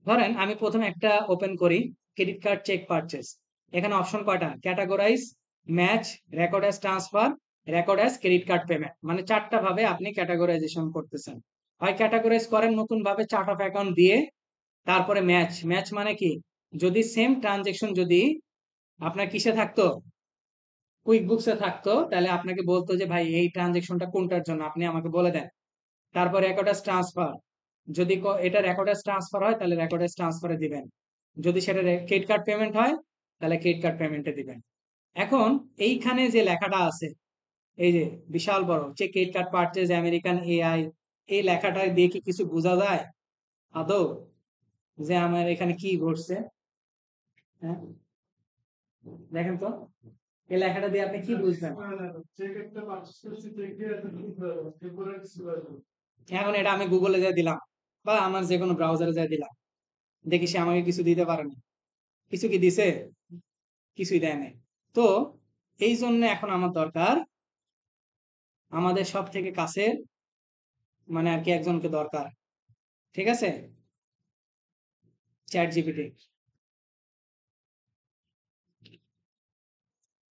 A: ধরেন আমি প্রথমে একটা ওপেন করি, ক্রেডিট কার্ড চেক পারচেজ। এখানে অপশন কয়টা, categorise, match, record as transfer, record as credit card payment, মানে চারটা ভাবে আপনি ক্যাটাগরাইজেশন করতেছেন। হয় ক্যাটাগরাইজ করেন নতুন ভাবে চার্ট অফ অ্যাকাউন্ট দিয়ে, তারপরে ম্যাচ, ম্যাচ মানে কি, যদি সেম ট্রানজেকশন যদি আপনার কিসে থাকতো, কুইক বুকসে থাকতো, তাহলে আপনাকে বলতো যে ভাই এই ট্রানজেকশনটা কোনটার জন্য আপনি আমাকে বলে দেন। তারপর রেকর্ড অ্যাজ ট্রান্সফার, যদি এটা রেকর্ড অ্যাজ ট্রান্সফার হয় তাহলে রেকর্ড অ্যাজ ট্রান্সফারে দিবেন, যদি সেটা ক্রেডিট কার্ড পেমেন্ট হয় তাহলে ক্রেডিট কার্ড পেমেন্টে দিবেন। এখন এইখানে যে লেখাটা আছে, এই যে বিশাল বড়, যে credit card purchase American AI, এই লেখাটা দিয়ে কি কিছু বোঝা যায় আদৌ যে আমার এখানে কি ঘটছে, হ্যাঁ দেখেন তো এই লেখাটা দিয়ে আপনি কি বুঝবেন। এখন এটা আমি গুগলে যা দিলাম বা আমার যে কোনো ব্রাউজারে যা দিলাম, দেখি সে আমাকে কিছু দিতে পারে না, কিছু কি দিছে, কিছুই দেয় নাই। তো এই জন্য এখন আমার দরকার আমাদের সব থেকে কাছের মানে আর কি একজনকে দরকার, ঠিক আছে? Chat GPT.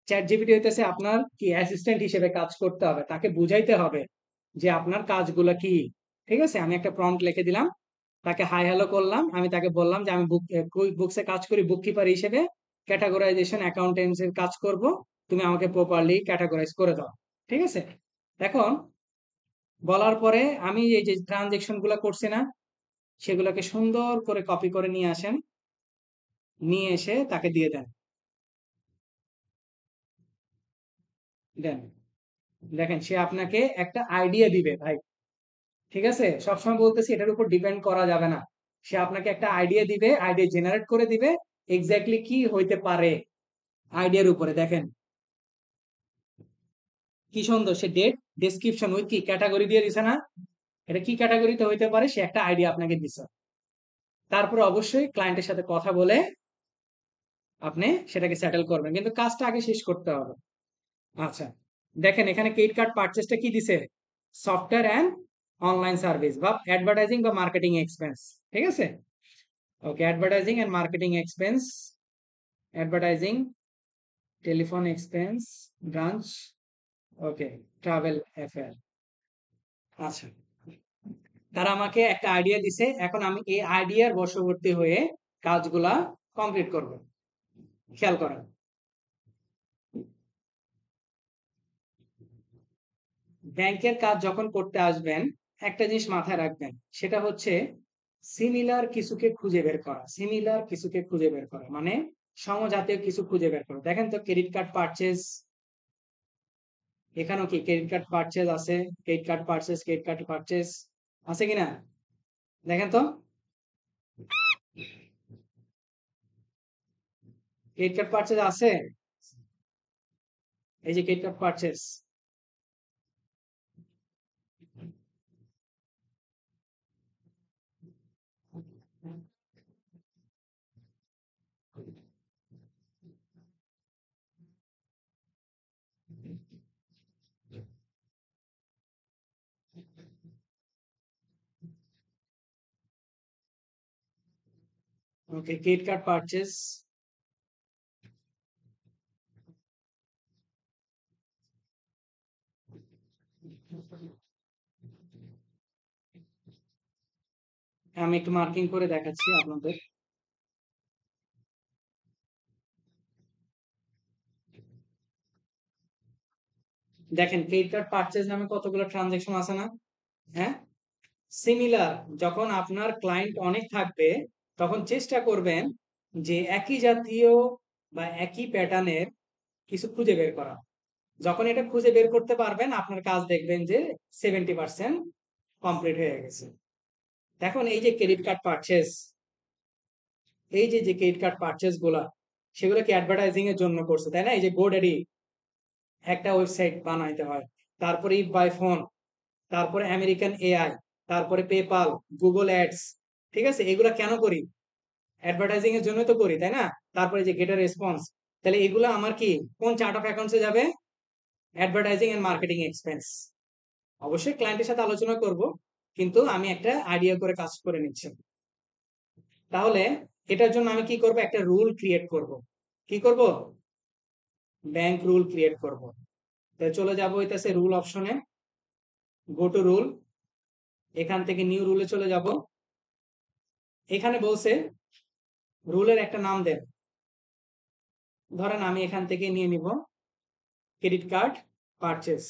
A: চ্যাট জিপিটি হইতেছে আপনার কি অ্যাসিস্ট্যান্ট হিসেবে কাজ করতে হবে, তাকে বুঝাইতে হবে যে আপনার কাজগুলো কি। ঠিক আছে, আমি একটা প্রম্পট লিখে দিলাম, তাকে হাই হ্যালো করলাম, আমি তাকে বললাম যে আমি কুইক বুকসে কাজ করি বুককিপার হিসেবে, ক্যাটাগরাইজেশন অ্যাকাউন্টেন্সির কাজ করব, তুমি আমাকে প্রপারলি ক্যাটাগরাইজ করে দাও। ঠিক আছে, এখন বলার পরে আমি এই যে ট্রানজেকশন গুলো করছি না, সেগুলোকে সুন্দর করে কপি করে নিয়ে আসেন, নিয়ে এসে তাকে দিয়ে দেন। দেন, দেখেন সে আপনাকে একটা আইডিয়া দিবে ভাই। ঠিক আছে, সবসময় বলতেছি এটার উপর ডিপেন্ড করা যাবে না। সে আপনাকে একটা আইডিয়া দিবে, আইডিয়া জেনারেট করে দিবে, এক্স্যাক্টলি কি হইতে পারে আইডিয়ার উপরে। দেখেন কি সুন্দর, সে ডেট ডেসক্রিপশন উইথ কি ক্যাটাগরি দিয়ে দিছে না, এটা কি ক্যাটাগরিতে হইতে পারে সে একটা আইডিয়া আপনাকে দিছে। তারপরে অবশ্যই ক্লায়েন্টের সাথে কথা বলে আপনি সেটাকে সেটেল করবেন, কিন্তু কাজটা আগে শেষ করতে হবে। আচ্ছা, দেখেন এখানে ক্রেডিট কার্ড পারচেসটা কি দিছে, সফটওয়্যার অ্যান্ড অনলাইন সার্ভিস বা অ্যাডভার্টাইজিং বা মার্কেটিং এক্সপেন্স। ঠিক আছে, okay, advertising and marketing expense, advertising, telephone expense, branch, okay, travel affair. আচ্ছা, তারা আমাকে একটা আইডিয়া দিছে, এখন আমি এই আইডিয়ার বশবর্তী হয়ে কাজগুলা কমপ্লিট করব। খেয়াল করেন, ব্যাংকের কাজ যখন করতে আসবেন একটা জিনিস মাথায় রাখবেন, সেটা হচ্ছে সিমিলার কিছুকে খুঁজে বের করা। সিমিলার কিছুকে খুঁজে বের করা মানে সমজাতীয় কিছু খুঁজে বের করা। দেখেন তো ক্রেডিট কার্ড পারচেজ, এখানেও কি ক্রেডিট কার্ড পারচেজ আছে, credit card purchase, credit card purchase আছে কিনা দেখেন তো, ক্রেডিট কার্ড পারচেজ আছে, এই যে ক্রেডিট কার্ড পারচেজ। ওকে, ক্রেডিট কার্ড পারচেজ, আমি একটু মার্কিং করে দেখাচ্ছি আপনাদের। দেখেন ক্রেডিট কার্ড পারচেজ নামে কতগুলো ট্রানজেকশন আছে না, হ্যাঁ? সিমিলার, যখন আপনার ক্লায়েন্ট অনেক থাকবে তখন চেষ্টা করবেন যে একই জাতীয় বা একই প্যাটার্নের কিছু খুঁজে বের করা। যখন এটা খুঁজে বের করতে পারবেন আপনার কাজ দেখবেন যে 70% কমপ্লিট হয়ে গেছে। এখন এই যে ক্রেডিট কার্ড পারচেজ, এই যে যে ক্রেডিট কার্ড পারচেজ গুলা, সেগুলো কি অ্যাডভার্টাইজিং এর জন্য করছে তাই না? এই যে গোড্যাডি একটা ওয়েবসাইট বানাইতে হয়, তারপরে বাই ফোন, তারপরে আমেরিকান এআই, তারপরে পেপাল, গুগল অ্যাডস। ঠিক আছে, এগুলা কেন করি? অ্যাডভার্টাইজিং এর জন্য তো করি তাই না? তারপরে যে গেটার রেসপন্স, তাহলে এগুলো আমার কি কোন চার্ট অফ অ্যাকাউন্টসে যাবে? Advertising and marketing expense. অবশ্যই ক্লায়েন্টের সাথে আলোচনা করব, কিন্তু আমি একটা আইডিয়া করে কাজ করে নিচ্ছি। তাহলে এটার জন্য আমি কি করব, একটা রুল ক্রিয়েট করব। কি করব? ব্যাংক রুল ক্রিয়েট করব। তাহলে চলে যাব হইতাছে রুল অপশনে, গো টু রুল, এখান থেকে নিউ রুলে চলে যাব। এখানে বলছে রুলের একটা নাম দেন, ধরেন আমি এখান থেকে নিয়ে নিব credit card purchase.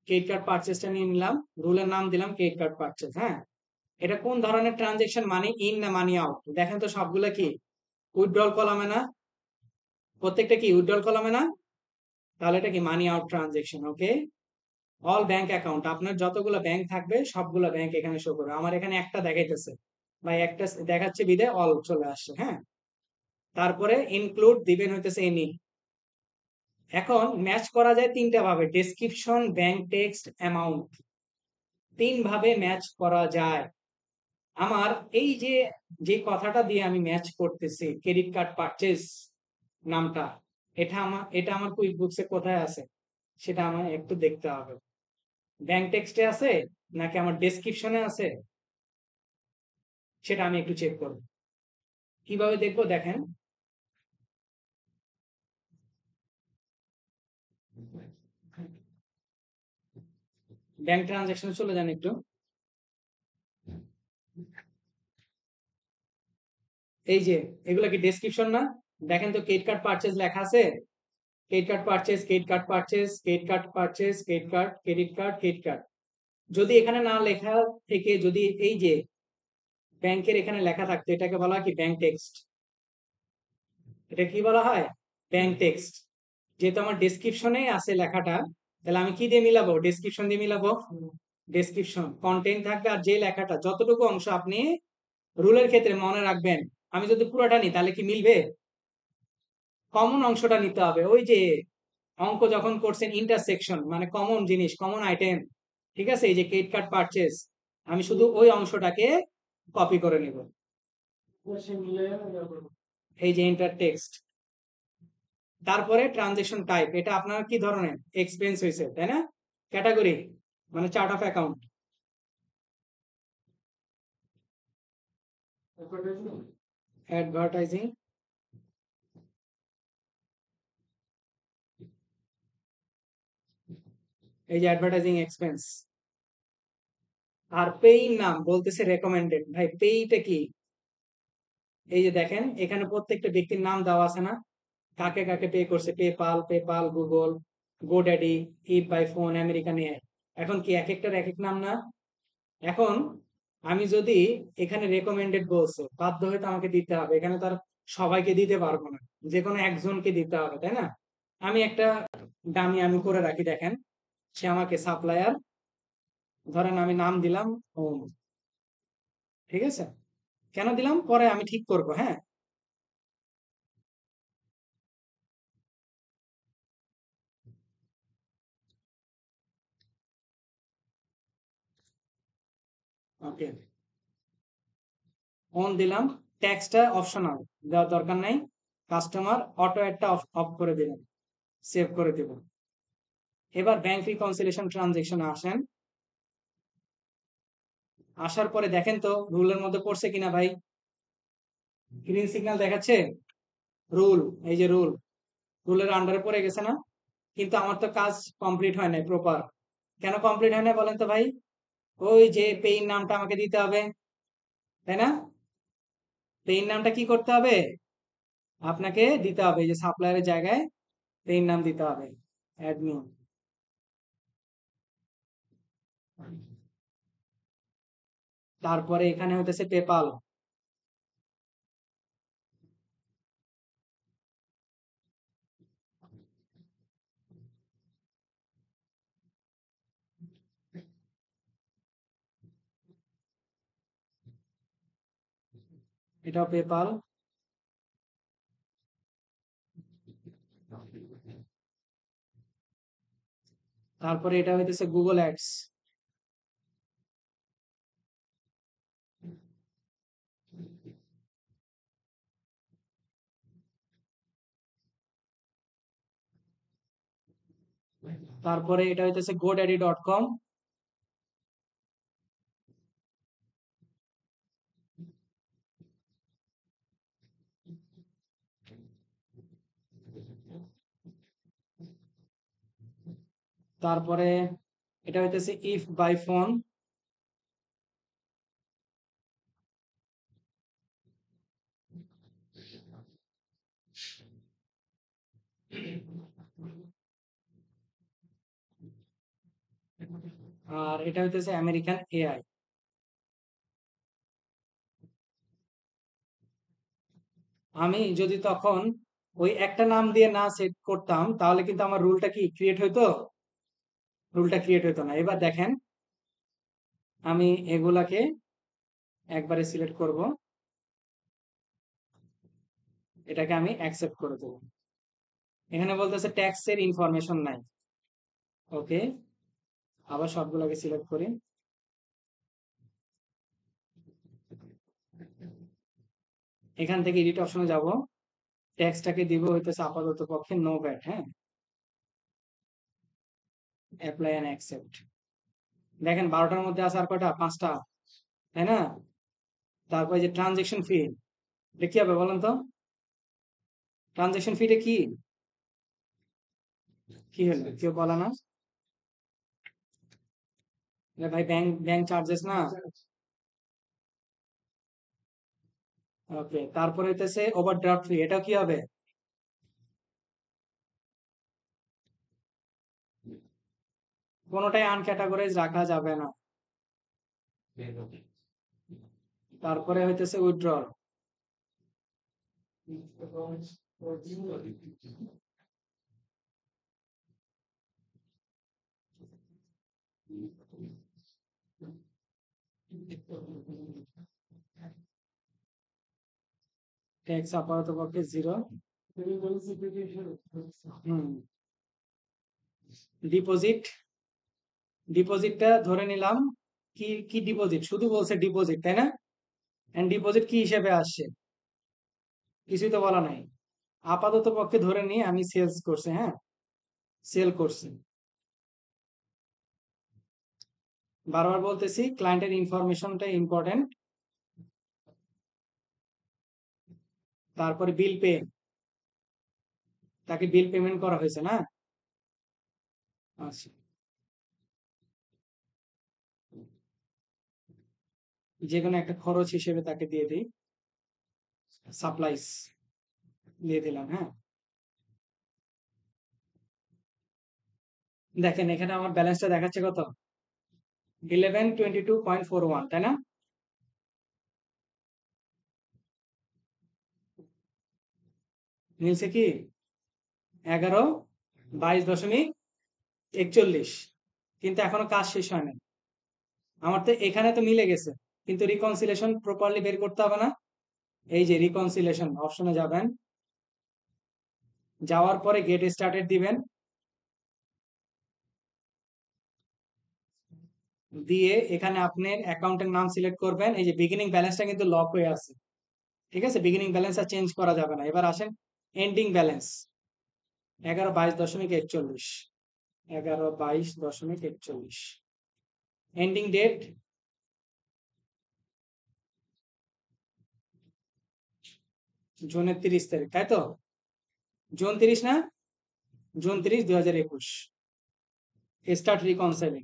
A: Credit card পারচেসটা নিয়ে নিলাম, রুলের নাম দিলাম ক্রেডিট কার্ড পারচেস। হ্যাঁ, এটা কোন ধরনের ট্রানজেকশন, মানি ইন না মানি আউট? দেখেন তো সবগুলা কি উইথড্রল কলামে না? প্রত্যেকটা কি উইথড্রল কলামে না? তাহলে এটা কি মানি আউট ট্রানজেকশন। ওকে, অল ব্যাংক অ্যাকাউন্ট, আপনার যতগুলো ব্যাংক থাকবে সবগুলো ব্যাংক এখানে শো করবে। আমার এখানে একটা দেখাইতেছে বা একটা দেখাচ্ছে বিদে অল চলে আসছে। হ্যাঁ, তারপরে ইনক্লুড দিবেন হইতেছে এনি। এখন ম্যাচ করা যায় তিনটা ভাবে, ডেসক্রিপশন, ব্যাংক টেক্সট, অ্যামাউন্ট। তিন ভাবে ম্যাচ করা যায়। আমার এই যে যে কথাটা দিয়ে আমি ম্যাচ করতেছি, ক্রেডিট কার্ড পারচেজ নামটা, এটা আমার কুইক বুকসে কোথায় আছে সেটা আমার একটু দেখতে হবে। ব্যাংক টেক্সটে আছে নাকি আমার ডেসক্রিপশনে আছে সেটা আমি একটু চেক করব। কিভাবে দেখবো দেখেন, ব্যাংক ট্রানজাকশনে চলে যান একটু। এই যে এগুলা কি ডেসক্রিপশন না? দেখেন তো ক্রেডিট কার্ড পারচেজ লেখা আছে, credit card purchase, credit card purchase, credit card purchase, credit card, credit card, credit card. যদি এখানে না লেখা থেকে যদি এই যে ব্যাংকের এখানে লেখা থাকতো, এটাকে বলা হয় কি ব্যাংক টেক্সট। এটা কি বলা হয়? Bank text. যেহেতু আমার ডেসক্রিপশনে আছে লেখাটা, তাহলে আমি কি দিয়ে মিলাবো? ডেসক্রিপশন দিয়ে মিলাবো। ডেসক্রিপশন কন্টেন্ট থাকবে, আর যে লেখাটা যতটুকু অংশ আপনি রুলের ক্ষেত্রে মনে রাখবেন, আমি যদি পুরোটা নিই তাহলে কি মিলবে? কমন অংশটা নিতে হবে। ওই যে অঙ্ক যখন করছেন ইন্টারসেকশন, মানে কমন জিনিস, কমন আইটেম, ঠিক আছে? এই যে ক্রেডিট কার্ড পারচেজ, আমি শুধু ওই অংশটাকে কপি করে নেব। এই যে ইন্টার টেক্সট। তারপরে ট্রানজেকশন টাইপ, এটা আপনার কি ধরনের এক্সপেন্স হয়েছে, তাই না? ক্যাটাগরি মানে চার্ট অফ অ্যাকাউন্ট, অ্যাডভার্টাইজিং, এই যে অ্যাডভার্টাইজিং এক্সপেন্স। আর পেই নাম বলতেছে রেকমেন্ডেড। ভাই পেইটা কি? এই যে দেখেন এখানে প্রত্যেকটা ব্যক্তির নাম দেওয়া আছে না, কাকে কাকে পে করছে, পেপাল, পেপাল, গুগল, গোড্যাডি, ইপ বাই ফোন, আমেরিকান এয়ার। এখন কি এক একটার এক এক নাম না? এখন আমি যদি এখানে রেকমেন্ডেড বলছে, বাধ্য হয়ে তো আমাকে দিতে হবে, এখানে তার সবাইকে দিতে পারবো না, যে কোনো একজনকে দিতে হবে, তাই না? আমি একটা ডামি আমি করে রাখি, দেখেন সে আমাকে সাপ্লায়ার, ধরেন আমি নাম দিলাম ওম, ঠিক আছে? কেন দিলাম পরে আমি ঠিক করব, হ্যাঁ। ওকে, অন দিলাম। ট্যাক্সটা অপশনাল, দেওয়ার দরকার নাই। কাস্টমার অটো একটা অফ অফ করে দিলাম, সেভ করে দেব। এবার ব্যাংক রিকনসিলিয়েশন ট্রানজেকশনে আসেন। আসার পরে দেখেন তো রুলের মধ্যে পড়ছে কিনা ভাই। গ্রিন সিগন্যাল দেখাচ্ছে, রুল, এই যে রুল, রুলের আন্ডারে পড়ে গেছে না? কিন্তু আমার তো কাজ কমপ্লিট হয় নাই প্রপার। কেন কমপ্লিট হয় না বলেন তো ভাই? ওই যে পেইন নামটা আমাকে দিতে হবে, তাই না? পেইন নামটা কি করতে হবে? আপনাকে দিতে হবে, এই যে সাপ্লায়ারের জায়গায় পেইন নাম দিতে হবে, অ্যাডমিন। তারপরে এখানে হইতেছে পেপাল। এটাও পেপাল। তারপরে এটা হইতেছে গুগল অ্যাডস। তারপরে এটা হইতেছে godaddy.com। তারপরে এটা হইতেছে ইফ বাই ফোন। আর এটা হইতেছে আমেরিকান এআই। আমি যদি তখন ওই একটা নাম দিয়ে না সেট করতাম, তাহলে কিন্তু আমার রুলটা কি ক্রিয়েট হইতো? রুলটা ক্রিয়েট হইতো না। এবার দেখেন আমি এগুলাকে একবারে সিলেক্ট করব, এটাকে আমি অ্যাকসেপ্ট করে দেবো। এখানে বলতেছে ট্যাক্সের ইনফরমেশন নাই। ওকে, আবার সবগুলোকে সিলেক্ট করি। এখান থেকে এডিট অপশনে যাব, ট্যাক্সটাকে দিব হইতেছে আপাতত পক্ষে নো ভ্যাট। হ্যাঁ, অ্যাপ্লাই এন্ড অ্যাকসেপ্ট। দেখেন 12টার মধ্যে আছে আর কয়টা, 5টা, তাই না? তারপরে যে ট্রানজেকশন ফি, এটা কি হবে বলেন তো? ট্রানজেকশন ফিটা কি কি হলো, কেউ বলে না? এটা ভাই ব্যাংক ব্যাংক চার্জেস না? ওকে, তারপরে হইতেছে ওভারড্রাফট ফি, এটা কি হবে? কোনোটাই আনক্যাটাগরাইজ রাখা যাবে না। তারপরে হইতেছে উইথড্রল। ট্যাক্স আপাতত পক্ষে 0। হুম, ডিপোজিট, ডিপোজিটটা ধরে নিলাম। কি কি ডিপোজিট, শুধু বলছে ডিপোজিট, তাই না? এন্ড ডিপোজিট কি হিসেবে আসছে, কিছুই তো বলা নাই। আপাতত পক্ষে ধরে নিই আমি সেলস করছি, হ্যাঁ, সেল করছি। বারবার বলতেছি ক্লায়েন্টের ইনফরমেশনটা ইম্পর্টেন্ট। তারপরে বিল পে, তাকে বিল পেমেন্ট করা হয়েছে না? আচ্ছা, যে কোনো একটা খরচ হিসেবে তাকে দিয়ে দিই, সাপ্লাইস দিয়ে দিলাম। হ্যাঁ, দেখেন এখানে আমার ব্যালেন্সটা দেখাচ্ছে কত, 1122.41, তাই না? মিলছে কি? 1122.41, কিন্তু এখনো কাজ শেষ হয় না। আমার তো এখানে তো মিলে গেছে, কিন্তু রিকনসিলেশন প্রপারলি বের করতে হবে না? এই যে রিকনসিলেশন অপশনে যাবেন, যাওয়ার পরে গেট স্টার্টেড দিবেন, দিয়ে এখানে আপনার অ্যাকাউন্টের নাম সিলেক্ট করবেন। এই যে বিগিনিং ব্যালেন্সটা কিন্তু লক হয়ে আছে, ঠিক আছে? বিগিনিং ব্যালেন্স আর চেঞ্জ করা যাবে না। এবার আসেন এন্ডিং ব্যালেন্স, 1122.41, 1122.41। এন্ডিং ডেট জুনের 30 তারিখ, তাই তো? জুন 30 না, জুন 30, 2021। স্টার্ট রিকনসাইলিং।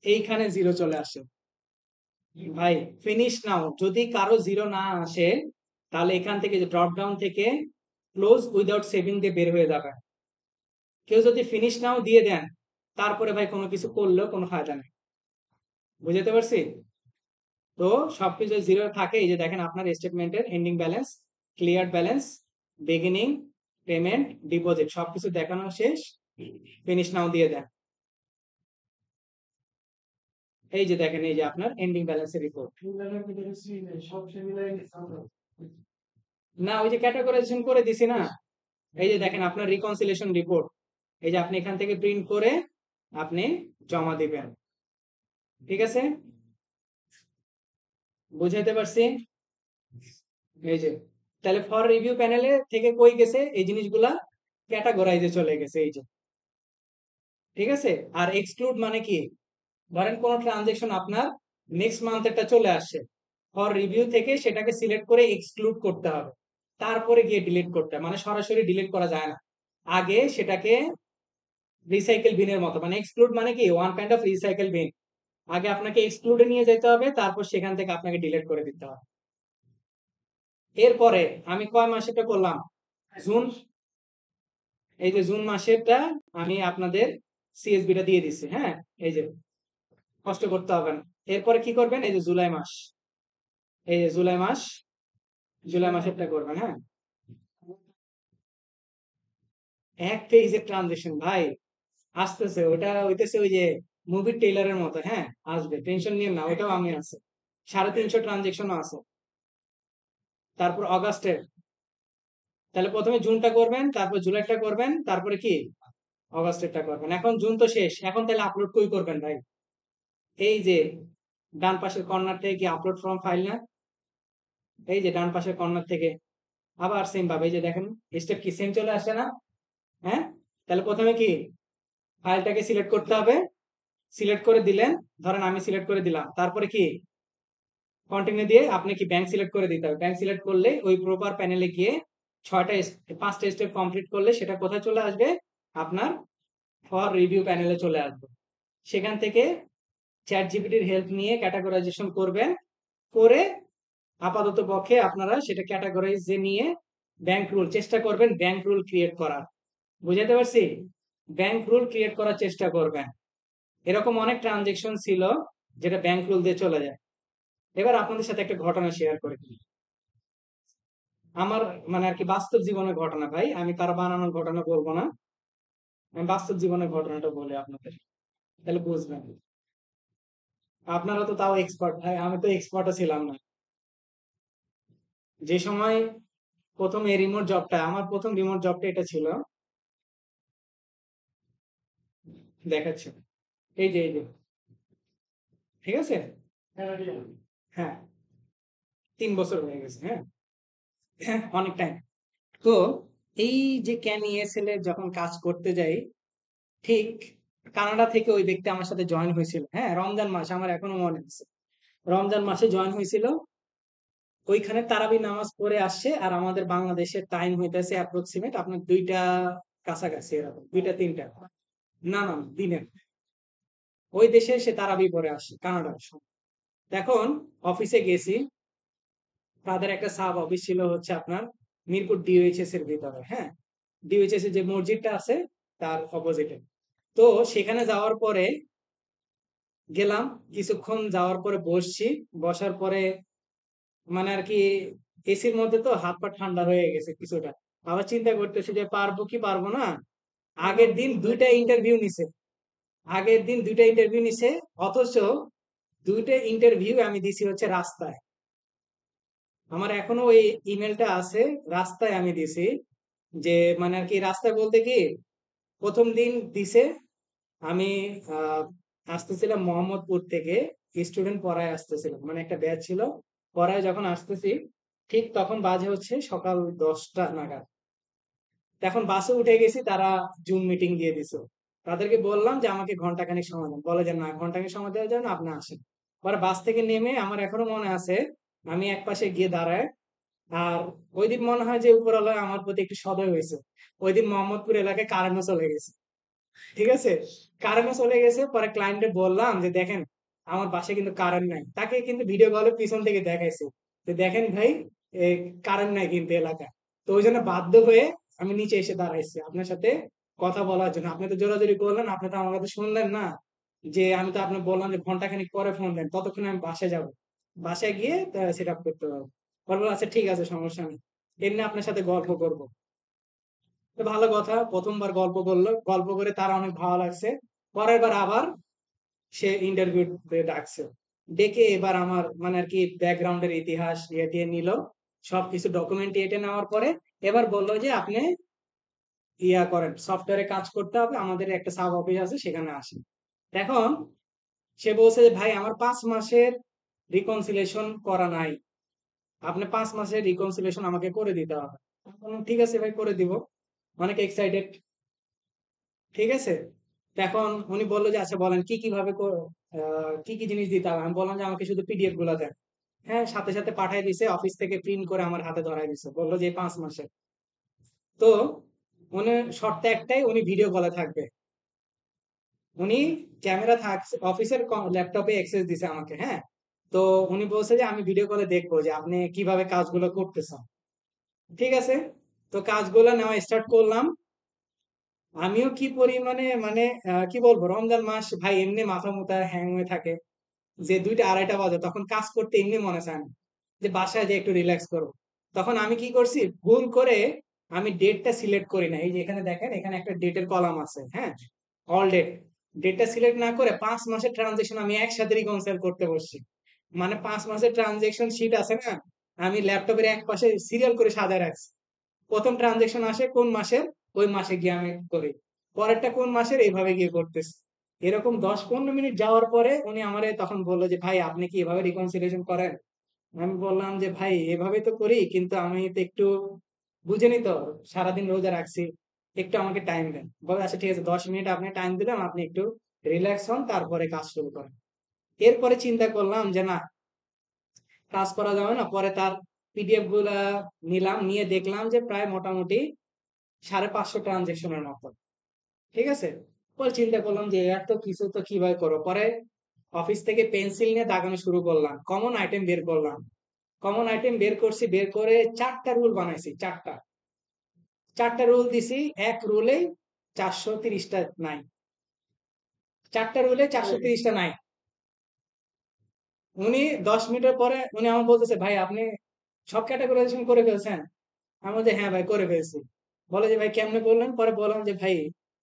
A: এইখানে 0 চলে আসে ভাই, ফিনিশ নাও। যদি কারো 0 না আসে, তাহলে এখান থেকে যে ড্রপ ডাউন থেকে ক্লোজ উইদাউট সেভিং দিয়ে বের হয়ে যাবে। কেউ যদি ফিনিশ নাও দিয়ে দেন, তারপরে ভাই কোনো কিছু করলেও কোনো ফায়দা নেই। বুঝতে পারছি? তো সবকিছু 0 থাকে। এই যে দেখেন আপনার স্টেটমেন্টের ending balance, clear balance, beginning, payment, deposit সবকিছু দেখানো শেষ। ফিনিশ নাও দিয়ে দেন। এই যে দেখেন, এই যে আপনার এন্ডিং ব্যালেন্সের রিপোর্ট। না, ওই যে ক্যাটাগরাইজেশন করে দিছি না। এই যে দেখেন আপনার রিকনসিলেশন রিপোর্ট। এই যে আপনি এখান থেকে প্রিন্ট করে আপনি জমা দিবেন, ঠিক আছে? বুঝাইতে পারছি? এই যে, তাহলে ফর রিভিউ প্যানেলে থেকে কই গেছে এই জিনিসগুলা, ক্যাটাগরাইজে চলে গেছে, এই যে, ঠিক আছে? আর এক্সক্লুড মানে কি, ধরেন কোন ট্রানজেকশন আপনার নেক্সট মান্থেরটা চলে আসছে, ফর রিভিউ থেকে সেটাকে সিলেক্ট করে এক্সক্লুড করতে হবে, তারপরে গিয়ে ডিলিট করতে হবে। মানে সরাসরি ডিলিট করা যায় না, আগে সেটাকে রিসাইকেল বিনের মতো, মানে এক্সক্লুড মানে কি one kind of recycle bin, আগে আপনাকে এক্সক্লুডে নিয়ে যেতে হবে, তারপর সেখান থেকে আপনাকে ডিলিট করে দিতে হবে। এরপরে আমি কয় মাসেরটা করলাম, জুন, এই যে জুন মাসেরটা আমি আপনাদের সিএসবিটা দিয়ে দিচ্ছি। হ্যাঁ, এই যে কষ্ট করতে হবে না। এরপরে কি করবেন, এই যে জুলাই মাস, এই যে জুলাই মাস, জুলাই মাসেরটা করবেন। হ্যাঁ, এক পেজের ট্রানজেকশন ভাই, আসতেছে ওটা হইতেছে ওই যে মুভির টেইলারের মতো। হ্যাঁ, আসবে, টেনশন নিয়ে না, ওটাও আমি আছে, 350 ট্রানজেকশনও আছে। তারপর অগাস্টের, তাহলে প্রথমে জুনটা করবেন, তারপর জুলাইটা করবেন, তারপরে কি অগাস্টেরটা করবেন। এখন জুন তো শেষ, এখন তাহলে আপলোড কই করবেন ভাই? এই যে ডান পাশের কর্নার থেকে কি আপলোড ফ্রম ফাইল না? এই যে ডান পাশের কর্নার থেকে আবার সেম ভাবে এই যে দেখেন স্টেপ কি সেম চলে আসছে না? হ্যাঁ, তাহলে প্রথমে কি ফাইলটাকে সিলেক্ট করতে হবে, সিলেক্ট করে দিলেন, ধরেন আমি সিলেক্ট করে দিলাম, তারপরে কি কন্টিনিউ দিয়ে আপনি কি ব্যাংক সিলেক্ট করে দিতে হবে। ব্যাংক সিলেক্ট করলে ওই প্রপার প্যানেলে গিয়ে পাঁচটা স্টেপ কমপ্লিট করলে সেটা কোথায় চলে আসবে, আপনার ফর রিভিউ প্যানেলে চলে আসবে। সেখান থেকে চ্যাট জিপিটির হেল্প নিয়ে ক্যাটাগরাইজেশন করবেন, করে আপাতত পক্ষে আপনারা সেটা ক্যাটাগরাইজে নিয়ে ব্যাংক রুল চেষ্টা করবেন, ব্যাংক রুল ক্রিয়েট করার। বুঝাতে পারছি? ব্যাংক রুল ক্রিয়েট করার চেষ্টা করবেন। এরকম অনেক ট্রানজেকশন ছিল যেটা ব্যাংক রুল দিয়ে চলে যায়। এবার আপনাদের সাথে একটা ঘটনা শেয়ার করে দিই। আমার মানে আর কি বাস্তব জীবনের ঘটনা ভাই, আমি কারো বানানোর ঘটনা বলবো না, আমি বাস্তব জীবনের ঘটনাটা বলি আপনাদের, তাহলে বুঝবেন। আপনারা তো তাও এক্সপার্ট ভাই, আমি তো এক্সপার্টও ছিলাম না। যে সময় প্রথম এই রিমোট জবটা, আমার প্রথম রিমোট জবটা এটা ছিল, দেখাচ্ছি। এই যে ঠিক আছে। হ্যাঁ, 3 বছর হয়ে গেছে। হ্যাঁ, হ্যাঁ, অনেক টাইম। তো এই যে ক্যান ইএসএল এ যখন কাজ করতে যাই, ঠিক কানাডা থেকে ওই ব্যক্তি আমার সাথে জয়েন হয়েছিল। হ্যাঁ, রমজান মাস আমার এখনো মনে আছে। রমজান মাসে জয়েন হয়েছিল। ওইখানে তারাবি নামাজ পড়ে আসছে, আর আমাদের বাংলাদেশের টাইম হইতেছে অ্যাপ্রক্সিমেট আপনার 2টা কাছাকাছি, এরকম 2টা 3টা। না না, দিনের। ওই দেশে সে তারাবি পড়ে আসছে কানাডার সময়। এখন অফিসে গেছি, তাদের একটা সাব অফিস ছিল হচ্ছে আপনার মিরপুর ডিওএইচএস এর ভিতরে। হ্যাঁ, ডিওএইচএস এর যে মসজিদটা আছে তার অপোজিটে। তো সেখানে যাওয়ার পরে গেলাম, কিছুক্ষণ যাওয়ার পরে বসছি, বসার পরে মানে আর কি এসির মধ্যে তো হাত পা ঠান্ডা হয়ে গেছে কিছুটা। আবার চিন্তা করতেছি যে পারবো কি পারবো না। আগের দিন 2টা ইন্টারভিউ নিছে, আগের দিন 2টা ইন্টারভিউ নিছে, অথচ 2টা ইন্টারভিউ আমি দিছি হচ্ছে রাস্তায়। আমার এখনো ওই ইমেলটা আছে, রাস্তায় আমি দিছি। যে মানে আর কি রাস্তায় বলতে কি, প্রথম দিন দিছে আমি আহ আসতেছিলাম মোহাম্মদপুর থেকে, স্টুডেন্ট পড়ায় আসতেছিলাম, মানে একটা ব্যাচ ছিল, পড়ায় যখন আসতেছি ঠিক তখন বাজে হচ্ছে সকাল 10টা নাগাদ। এখন বাসে উঠে গেছি, তারা জুম মিটিং দিয়ে দিছে। তাদেরকে বললাম যে আমাকে ঘন্টাখানেক সময় দেন, বলে যে না ঘন্টাখানেক সময় দেওয়া যাবে না, আপনি আসেন। পরে বাস থেকে নেমে আমার এখনো মনে আছে, আমি এক পাশে গিয়ে দাঁড়ায়। আর ওই দিন মনে হয় যে উপরওয়ালা আমার প্রতি একটু সদয় হয়েছে। ওই দিন মোহাম্মদপুর এলাকায় কারেন্টও চলে গেছে। ঠিক আছে, কারেন্টও চলে গেছে। পরে ক্লায়েন্টে বললাম যে দেখেন আমার বাসায় কিন্তু কারেন্ট নাই, তাকে কিন্তু ভিডিও কলে পিছন থেকে দেখাইছে যে দেখেন ভাই কারেন্ট নাই কিন্তু এলাকায়। তো ওই জন্য বাধ্য হয়ে আমি নিচে এসে দাঁড়াইছি আপনার সাথে কথা বলার জন্য। আপনি তো জোরাজোরি করলেন, আপনি তো আমার কথা শুনলেন না। যে আমি তো আপনাকে বললাম যে ঘন্টাখানিক পরে ফোন দেন, ততক্ষণে আমি বাসায় যাব, বাসায় গিয়ে সেট আপ করতে পারবো। বলবো আচ্ছা ঠিক আছে, সমস্যা নেই, এমনি আপনার সাথে গল্প করবো। তো ভালো কথা, প্রথমবার গল্প করলো, গল্প করে তার অনেক ভালো লাগছে। পরের বার আবার সে ইন্টারভিউ ডাকছে, ডেকে এবার আমার মানে আর কি ব্যাকগ্রাউন্ডের ইতিহাস ইয়ে টিয়ে নিল, সবকিছু ডকুমেন্ট এটে নেওয়ার পরে এবার বললো যে আপনি ইয়া করেন, সফটওয়্যারে কাজ করতে হবে, আমাদের একটা সাব অফিস আছে সেখানে আসেন। এখন সে বলছে যে ভাই আমার 5 মাসের রিকনসিলেশন করা নাই, আপনি 5 মাসের রিকনসিলেশন আমাকে করে দিতে হবে। আমি বললাম, ঠিক আছে ভাই, করে দিব। অনেক এক্সাইটেড। ঠিক আছে, তো এখন উনি বললো যে আচ্ছা বলেন কি কিভাবে কি কি জিনিস দিতে হবে। আমি বললাম যে আমাকে শুধু পিডিএফ গুলা দেন। হ্যাঁ, সাথে সাথে পাঠিয়ে দিছে, অফিস থেকে প্রিন্ট করে আমার হাতে ধরাই দিছে, বললো যে 5 মাসে। তো উনি শর্ত একটাই, উনি ভিডিও কলে থাকবে। উনি ক্যামেরা থাকছে অফিসের, ল্যাপটপে অ্যাক্সেস দিছে আমাকে। হ্যাঁ, তো উনি বলছে যে আমি ভিডিও কলে দেখবো যে আপনি কিভাবে কাজগুলো করতেছেন। ঠিক আছে, তো কাজগুলো নেওয়া স্টার্ট করলাম। আমিও কি পরিমাণে মানে কি বলবো, রমজান মাস ভাই এমনি মাথা মুথা হ্যাং হয়ে থাকে, যে 2টা 2:30 বাজে, তখন কাজ করতে এমনি মনে চায় না, যে বাসায় যে একটু রিল্যাক্স করবো। তখন আমি কি করছি, ভুল করে আমি ডেটটা সিলেক্ট করি না। এই যে এখানে দেখেন, এখানে একটা ডেটের কলাম আছে। হ্যাঁ, অল ডেট, ডেটটা সিলেক্ট না করে 5 মাসের ট্রানজেকশন আমি একসাথে রিকনসাইল করতে বসছি। মানে 5 মাসের ট্রানজেকশন শিট আছে না, আমি ল্যাপটপের এক পাশে সিরিয়াল করে সাজায় রাখছি। প্রথম ট্রানজেকশন আসে কোন মাসের, ওই মাসে গিয়ে আমি করি, পরেরটা কোন মাসের, এইভাবে গিয়ে করতেছি। এরকম 10-15 মিনিট যাওয়ার পরে উনি আমারে তখন বললো যে ভাই আপনি কি এভাবে রিকনসিলিয়েশন করেন? আমি বললাম যে ভাই এভাবে তো করি, কিন্তু আমি তো একটু বুঝেনি তো, সারাদিন রোজা রাখছি, একটু আমাকে টাইম দেন। বলে আচ্ছা ঠিক আছে, 10 মিনিট আপনি টাইম দিলাম, আপনি একটু রিল্যাক্স হন, তারপরে কাজ শুরু করেন। এরপরে চিন্তা করলাম যে না, কাজ করা যাবে না। পরে তার পিডিএফ গুলা নিলাম, নিয়ে দেখলাম যে প্রায় মোটামুটি 550 ট্রানজেকশনের মতো। ঠিক আছে, পরে চিন্তা করলাম যে এত কিছু তো কিভাবে করবো। পরে অফিস থেকে পেন্সিল নিয়ে দাগানো শুরু করলাম, কমন আইটেম বের করলাম, কমন আইটেম বের করছি, বের করে 4টা রুল বানাইছি, 4টা রুল দিছি। এক রুলে 430টা নাই, 4টা রুলে 430টা নাই। উনি 10 মিনিটের পরে উনি আমার বলতেছে ভাই আপনি সব ক্যাটাগরাইজেশন করে ফেলছেন? আমি বলছি হ্যাঁ ভাই করে ফেলছি। বলে যে ভাই কেমনে করলেন? পরে বললাম যে ভাই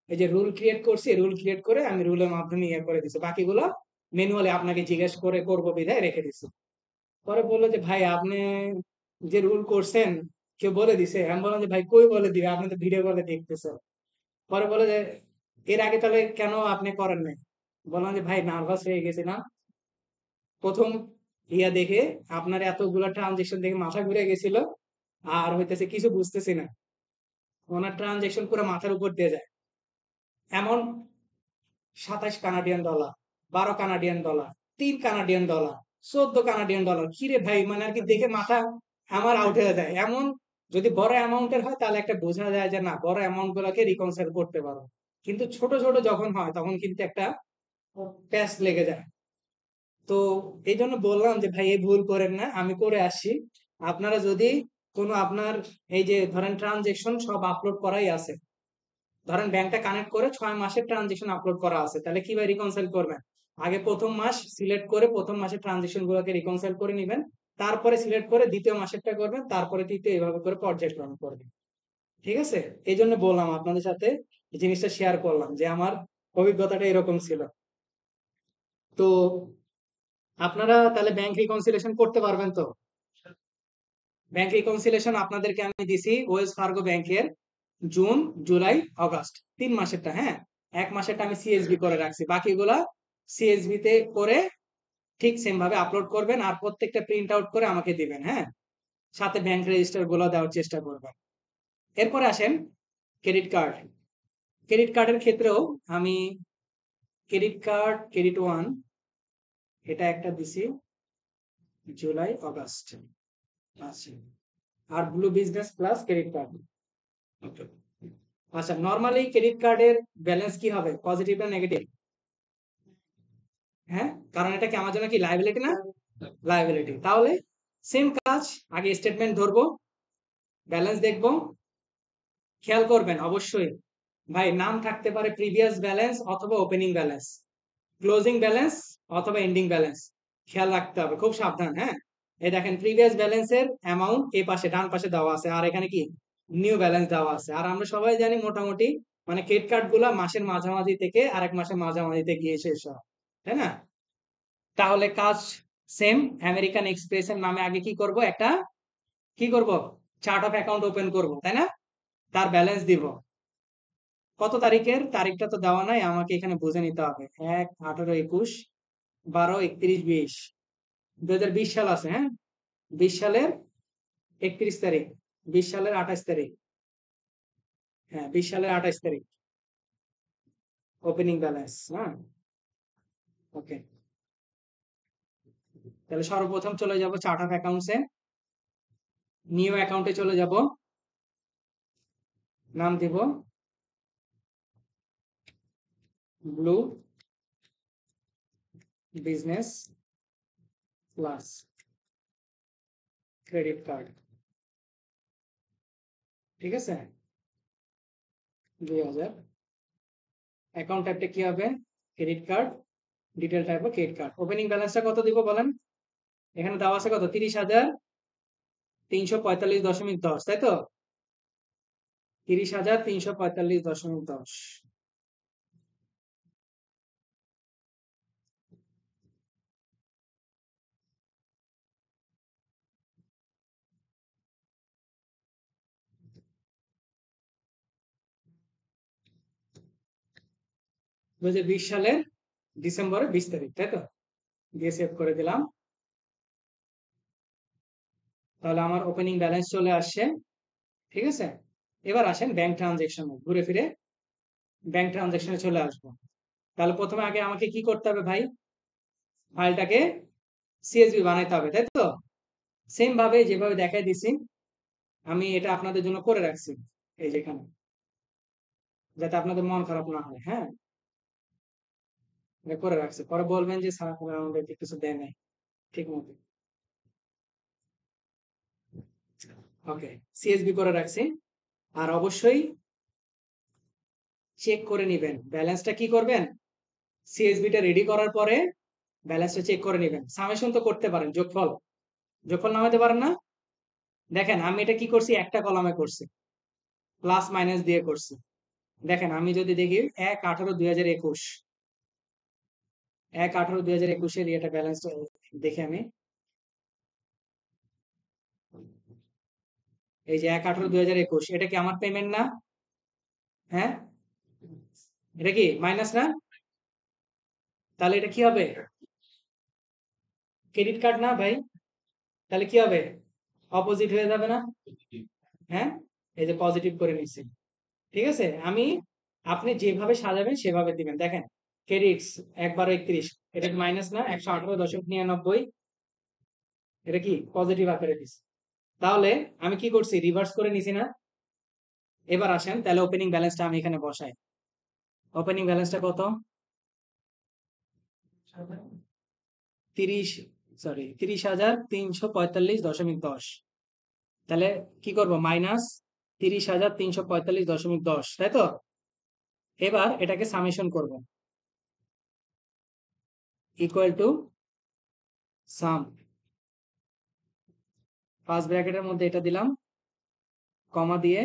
A: এই যে রুল ক্রিয়েট করছি, রুল ক্রিয়েট করে আমি রুলের মাধ্যমে ইয়ে করে দিছি, বাকিগুলো ম্যানুয়ালি আপনাকে জিজ্ঞেস করে করবো বিধায় রেখে দিছি। পরে বললো যে ভাই আপনি যে রুল করছেন কেউ বলে দিছে? আমি বললাম যে ভাই কই বলে দিবে, আপনি তো ভিডিও কলে দেখতেছেন। পরে বলে যে এর আগে তাহলে কেন আপনি করেন নাই? বললাম যে ভাই নার্ভাস হয়ে গেছিলাম প্রথম ইয়া দেখে, আপনার এতগুলা ট্রানজেকশন দেখে মাথা ঘুরে গেছিল, আর হইতেছে কিছু বুঝতেছি না। ওনার ট্রানজেকশন পুরো মাথার উপর দিয়ে যায়, এমন 27 Canadian dollar, 12 Canadian dollar, 3 Canadian dollar, 14 Canadian dollar. কিরে ভাই, মানে আর কি দেখে মাথা আমার আউট হয়ে যায়। এমন যদি বড় অ্যামাউন্টের হয় তাহলে একটা বোঝা যায় যে না, বড় অ্যামাউন্ট গুলাকে রিকনসাইল করতে পারো, কিন্তু ছোট ছোট যখন হয় তখন কিন্তু একটা প্যাচ লেগে যায়। তো এই জন্য বললাম যে ভাই এই ভুল করেন না, আমি করে আসছি। আপনারা যদি কোনো আপনার এই যে ধরেন ট্রানজেকশন সব আপলোড করাই আছে, ধরেন ব্যাংকটা কানেক্ট করে 6 মাসের ট্রানজেকশন আপলোড করা আছে, তাহলে কিভাবে রিকনসাইল করবেন? আগে প্রথম মাস সিলেক্ট করে প্রথম মাসের ট্রানজেকশন গুলোকে রিকনসাইল করে নিবেন, তারপরে সিলেক্ট করে দ্বিতীয় মাসেরটা করবেন, তারপরে তৃতীয়, এইভাবে করে পর্যায়ক্রমে করবেন। ঠিক আছে, এই জন্য বললাম আপনাদের সাথে এই জিনিসটা শেয়ার করলাম যে আমার অভিজ্ঞতাটা এরকম ছিল। তো আপনারা তাহলে ব্যাংক রিকনসিলিয়েশন করতে পারবেন তো? ব্যাংক রিকনসিলিয়েশন আপনাদেরকে আমি দিছি ওয়েলস ফার্গো ব্যাংকের জুন, জুলাই, অগাস্ট, 3 মাসেরটা। হ্যাঁ, 1 মাসেরটা আমি সিএসবি করে রাখছি, বাকিগুলা সিএসবি তে করে ঠিক সেম ভাবে আপলোড করবেন, আর প্রত্যেকটা প্রিন্ট আউট করে আমাকে দিবেন। হ্যাঁ, সাথে ব্যাংক রেজিস্টার গুলো দেওয়ার চেষ্টা করবেন। এরপরে আসেন ক্রেডিট কার্ড। ক্রেডিট কার্ডের ক্ষেত্রেও আমি ক্রেডিট কার্ড, ক্রেডিট ওয়ান, এটা একটা দিছি জুলাই অগাস্ট আছে, আর Blue Business Plus credit card. আচ্ছা, নরমালি ক্রেডিট কার্ডের ব্যালেন্স কি হবে, পজিটিভ না নেগেটিভ? হ্যাঁ, কারণ এটা কি আমার জন্য কি লায়াবিলিটি না? লায়াবিলিটি। তাহলে সেম কাজ, আগে স্টেটমেন্ট ধরবো, ব্যালেন্স দেখবো। খেয়াল করবেন অবশ্যই ভাই, নাম থাকতে পারে প্রিভিয়াস ব্যালেন্স অথবা ওপেনিং ব্যালেন্স, ক্লোজিং ব্যালেন্স অথবা এন্ডিং ব্যালেন্স। খেয়াল রাখতে হবে, খুব সাবধান। হ্যাঁ, এই দেখেন প্রিভিয়াস ব্যালেন্সের অ্যামাউন্ট এই পাশে ডান পাশে দেওয়া আছে, আর এখানে কি নিউ ব্যালেন্স দেওয়া আছে। আর আমরা সবাই জানি মোটামুটি মানে ক্রেডিট কার্ড গুলা মাসের মাঝামাঝি থেকে আরেক মাসের মাঝামাঝিতে গিয়ে শেষ হয়, তাই না? তাহলে কাজ সেম। আমেরিকান এক্সপ্রেসের নামে আগে কি করব, একটা কি করব, চার্ট অফ অ্যাকাউন্ট ওপেন করব, তাই না? তার ব্যালেন্স দিব। কত তারিখের, তারিখটা তো দেওয়া নাই, আমাকে এখানে বুঝে নিতে হবে। 1, 18, 21, 12, 31, 20, 2020 সাল আছে। হ্যাঁ, 20 সালের 31 তারিখ, 20 সালের 28 তারিখ। হ্যাঁ, 20 সালের 28 তারিখ ওপেনিং ব্যালেন্স। হ্যাঁ, ওকে। তাহলে সর্বপ্রথম চলে যাব চার্ট অফ অ্যাকাউন্টসে, নিউ অ্যাকাউন্টে চলে যাব, নাম দিব blue Business Plus credit card. ঠিক আছে, 2000। অ্যাকাউন্ট টাইপটা কি হবে, credit card. Detail type credit card. Opening ব্যালেন্সটা কত দিব বলেন? এখানে দেওয়া আছে কত, 30,345.10, তাই তো? 30,345.10। 2020 সালের ডিসেম্বরের 20 তারিখ, তাই তো? দিয়ে সেভ করে দিলাম। তাহলে আমার ওপেনিং ব্যালেন্স চলে আসছে। ঠিক আছে, এবার আসেন ব্যাংক ট্রানজেকশনে, ঘুরে ফিরে ব্যাংক ট্রানজেকশনে চলে আসবো। তাহলে প্রথমে আগে আমাকে কি করতে হবে ভাই? ফাইলটাকে সিএসভি বানাইতে হবে, তাই তো? সেম ভাবে যেভাবে দেখাই দিছি আমি এটা আপনাদের জন্য করে রাখছি এই যেখানে, যাতে আপনাদের মন খারাপ না হয়। হ্যাঁ, এটা করে রাখছি, পরে বলবেন যে স্যার আমাদেরকে কিছু দেয় নাই ঠিক মতো। ওকে, সিএসবি করে রাখছি। আর অবশ্যই চেক করে নিবেন ব্যালেন্সটা। কি করবেন? সিএসবিটা রেডি করার পরে ব্যালেন্সটা চেক করে নিবেন। সামেশন তো করতে পারেন, যোগফল, যোগফল নামাতে পারেন না? দেখেন আমি এটা কি করছি, একটা কলামে করছি, প্লাস মাইনাস দিয়ে করছি। দেখেন আমি যদি দেখি 1/18/2021, 1/18/2021 এটা ব্যালেন্স দেখে আমি, এই যে 1/18/2021, এটা কি আমার পেমেন্ট না? হ্যাঁ, এটা কি মাইনাস না? তাহলে এটা কি হবে? ক্রেডিট কার্ড না ভাই? তাহলে কি হবে? অপোজিট হয়ে যাবে না? হ্যাঁ, এই যে পজিটিভ করে নিচ্ছি। ঠিক আছে, আমি আপনি যেভাবে সাজাবেন সেভাবে দিবেন। দেখেন ক্রেডিটস 1/12/31, এটা কি মাইনাস না? 118.99, এটা কি পজিটিভ আকারে দিচ্ছি। তাহলে আমি কি করছি, রিভার্স করে নিছি না? এবার আসেন তাহলে ওপেনিং ব্যালেন্সটা আমি এখানে বসাই। ওপেনিং ব্যালেন্সটা কত? 30,345.10। তাহলে কি করব, মাইনাস 30,345.10, তাই তো? এবার এটাকে সামেশন করব, ইকুয়াল টু সাম, ফার্স্ট ব্র্যাকেটের মধ্যে এটা দিলাম, কমা দিয়ে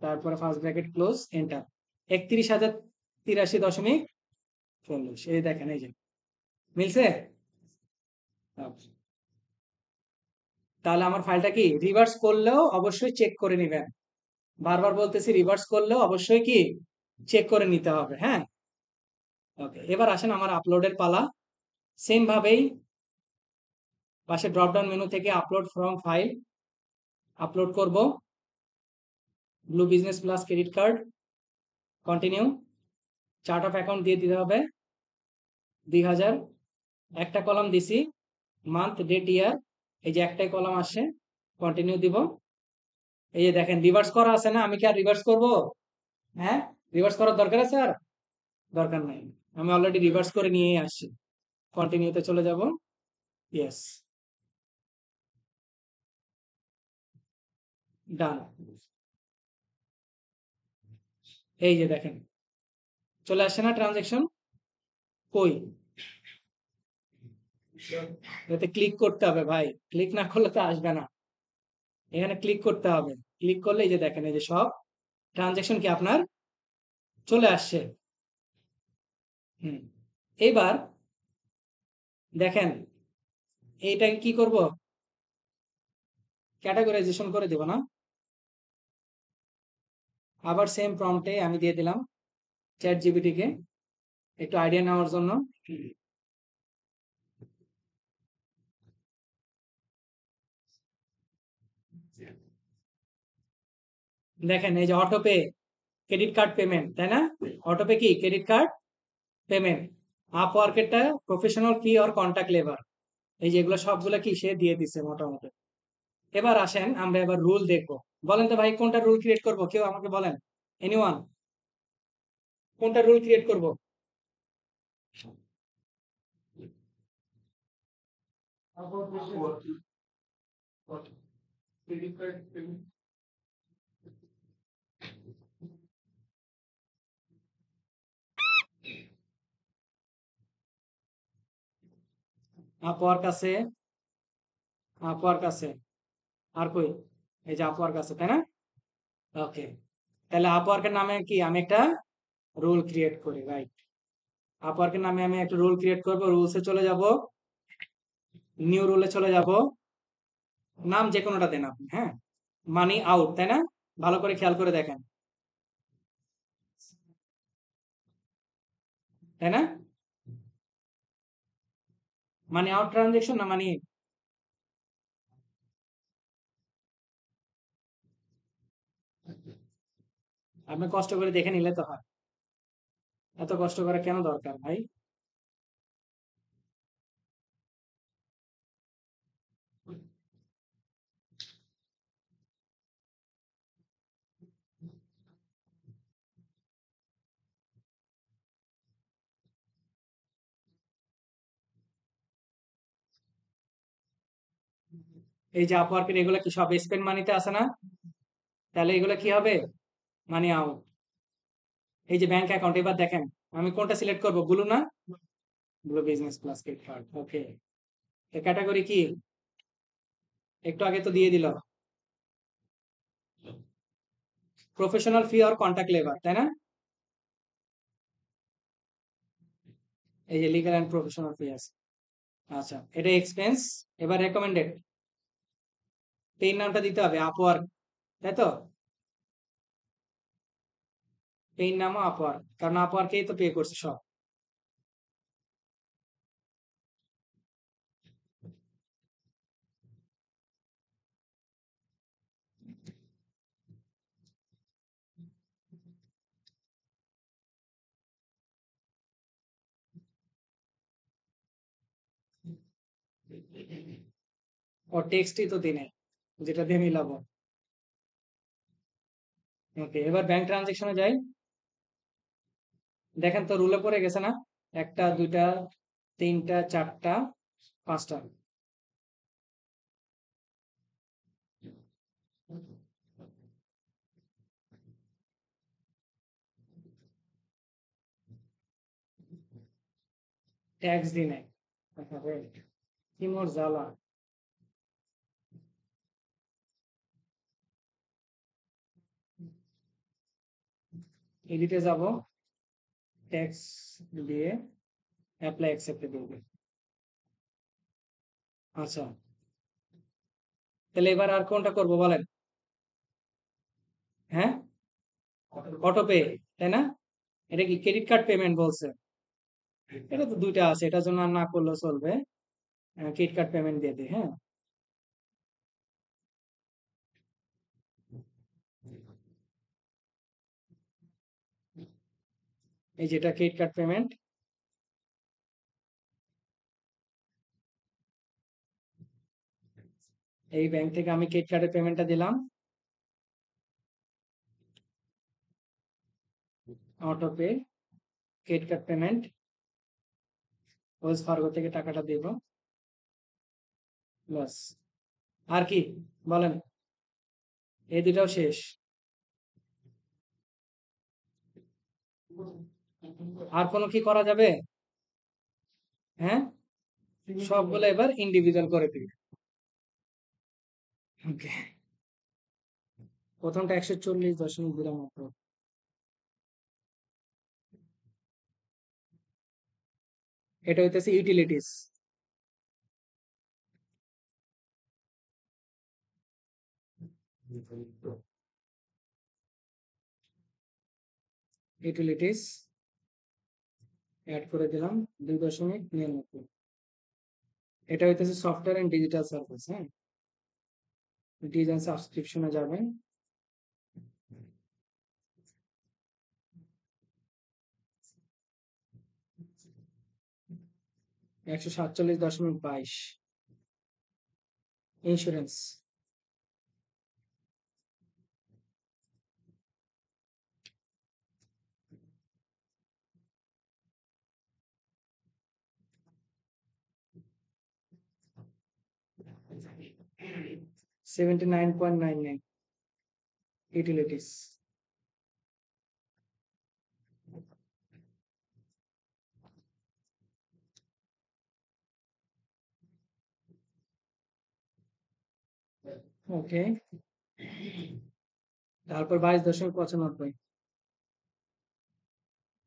A: তারপরে ফার্স্ট ব্র্যাকেট ক্লোজ, এন্টার। 31,083.40, এই দেখেন, এই যে মিলছে। তাহলে আমার ফাইলটা কি, রিভার্স করলেও অবশ্যই চেক করে নিবেন। বারবার বলতেছি, রিভার্স করলেও অবশ্যই কি চেক করে নিতে হবে। হ্যাঁ, ওকে, এবার আসেন আমার আপলোডের পালা। সেম ভাবেই পাশে ড্রপ ডাউন মেনু থেকে আপলোড ফ্রম ফাইল আপলোড করব, blue Business Plus credit card, continue. Chart of account দিয়ে দিতে হবে 2000, একটা কলাম দিছি, মান্থ ডেট ইয়ার, এই যে একটাই কলাম আসে, কন্টিনিউ দিব। এই যে দেখেন রিভার্স করা আছে না? আমি কি আর রিভার্স করব? হ্যাঁ, রিভার্স করার দরকার আছে আর? দরকার নাই, আমি অলরেডি রিভার্স করে নিয়েই আসছি। কন্টিনিউতে চলে যাব, ইয়েস, ডান। এই যে দেখেন চলে আসছে না ট্রানজেকশন? কই, এতে ক্লিক করতে হবে ভাই, ক্লিক না করলে তো আসবে না। এখানে ক্লিক করতে হবে, ক্লিক করলে এই যে দেখেন, এই যে সব ট্রানজেকশন কি আপনার চলে আসছে। হুম, এবার দেখেন এইটাকে কি করব, ক্যাটাগরাইজেশন করে দেব না? আবার সেম প্রম্পটে আমি দিয়ে দিলাম চ্যাট জিপিটি কে, একটু আইডিয়া নেওয়ার জন্য। দেখেন এই যে অটোপে ক্রেডিট কার্ড পেমেন্ট, তাই না? অটোপে কি credit card payment, আপওয়ার্কেরটা professional fee আর কন্টাক্ট লেবার, এই যেগুলো সবগুলো কি সে দিয়ে দিছে মোটামুটি। এবার আসেন আমরা এবার রুল দেখবো। বলেন তো ভাই কোনটা রুল ক্রিয়েট করব, কেউ আমাকে বলেন, এনিওয়ান, কোনটা রুল ক্রিয়েট করব? আপওয়ার্ক আছে, আপওয়ার্ক আছে, আর কই, এই যে আপওয়ার্ক আছে, তাই না? ওকে, তাহলে আপওয়ার্কের নামে কি আমি একটা রুল ক্রিয়েট করি, রাইট? আপওয়ার্কের নামে আমি একটা রুল ক্রিয়েট করব, রুলসে চলে যাব, নিউ রুলে চলে যাব, নাম যে কোনোটা দেন আপনি। হ্যাঁ, মানি আউট, তাই না? ভালো করে খেয়াল করে দেখেন, তাই না? মানি আউট ট্রানজেকশন না মানি? আপনি কষ্ট করে দেখে নিলে তো হয়। এত কষ্ট করা কেন দরকার ভাই? এই যে আপওয়ার্কের এগুলো কি সব স্পেন্ড মানিতে আছে না? তাহলে এগুলো কি হবে? মানি আউট। এই যে ব্যাংক অ্যাকাউন্ট, এবার দেখেন আমি কোনটা সিলেক্ট করব, ব্লু না? Blue Business Plus credit card, okay. Category কি? একটু আগে তো দিয়ে দিল, প্রফেশনাল ফি আর কন্টাক্ট লেবার, তাই না? এই যে লিগ্যাল এন্ড প্রফেশনাল ফি আছে। আচ্ছা, এটা এক্সপেন্স। এবার রেকমেন্ডেড, পেইন নামটা দিতে হবে আপওয়ার্ক, তাই তো? পেইন নামও আপওয়ার্ক, কারণ আপওয়ার্কেই তো পে করছে সব। ও টেক্সটই তো দিনে, যেটা দিয়ে মিলাবো। ওকে, এবার ব্যাংক ট্রানজেকশনে যাই। দেখেন তো রুলে পড়ে গেছে না? একটা, দুইটা, তিনটা, চারটা, পাঁচটা। ট্যাক্স দিই নাই। কি মোর জ্বালা। এডিটে যাব, ট্যাক্স দিয়ে অ্যাপ্লাই অ্যাকসেপ্টে দেবো। আচ্ছা, তাহলে এবার আর কোনটা করব বলেন? হ্যাঁ, অটো পে, তাই না? এটা কি ক্রেডিট কার্ড পেমেন্ট বলছে? এটা তো দুইটা আছে, এটার জন্য আর না করলেও চলবে। ক্রেডিট কার্ড পেমেন্ট দিয়ে দিই, হ্যাঁ। এই যেটা ক্রেডিট কার্ড পেমেন্ট, এই ব্যাংক থেকে আমি ক্রেডিট কার্ডের পেমেন্টটা দিলাম। Auto pay, credit card payment, Wells Fargo থেকে টাকাটা দিব, বাস। আর কি বলেন? এই দুটাও শেষ। আর কোনো কি করা যাবে? হ্যাঁ, সবগুলো এবার ইন্ডিভিজুয়াল করে দিই। ওকে, প্রথমটা 140.92। এটা হইতেছে ইউটিলিটিস। ইউটিলিটিস অ্যাড করে দিলাম 2.99। এটা হইতেছে সফটওয়্যার এন্ড ডিজিটাল সার্ভিস, হ্যাঁ। ডিজাইন সাবস্ক্রিপশনে যাবেন, 147.22। ইন্স্যুরেন্স, 79.99। ইউটিলিটিস, ওকে। তারপর 22.95।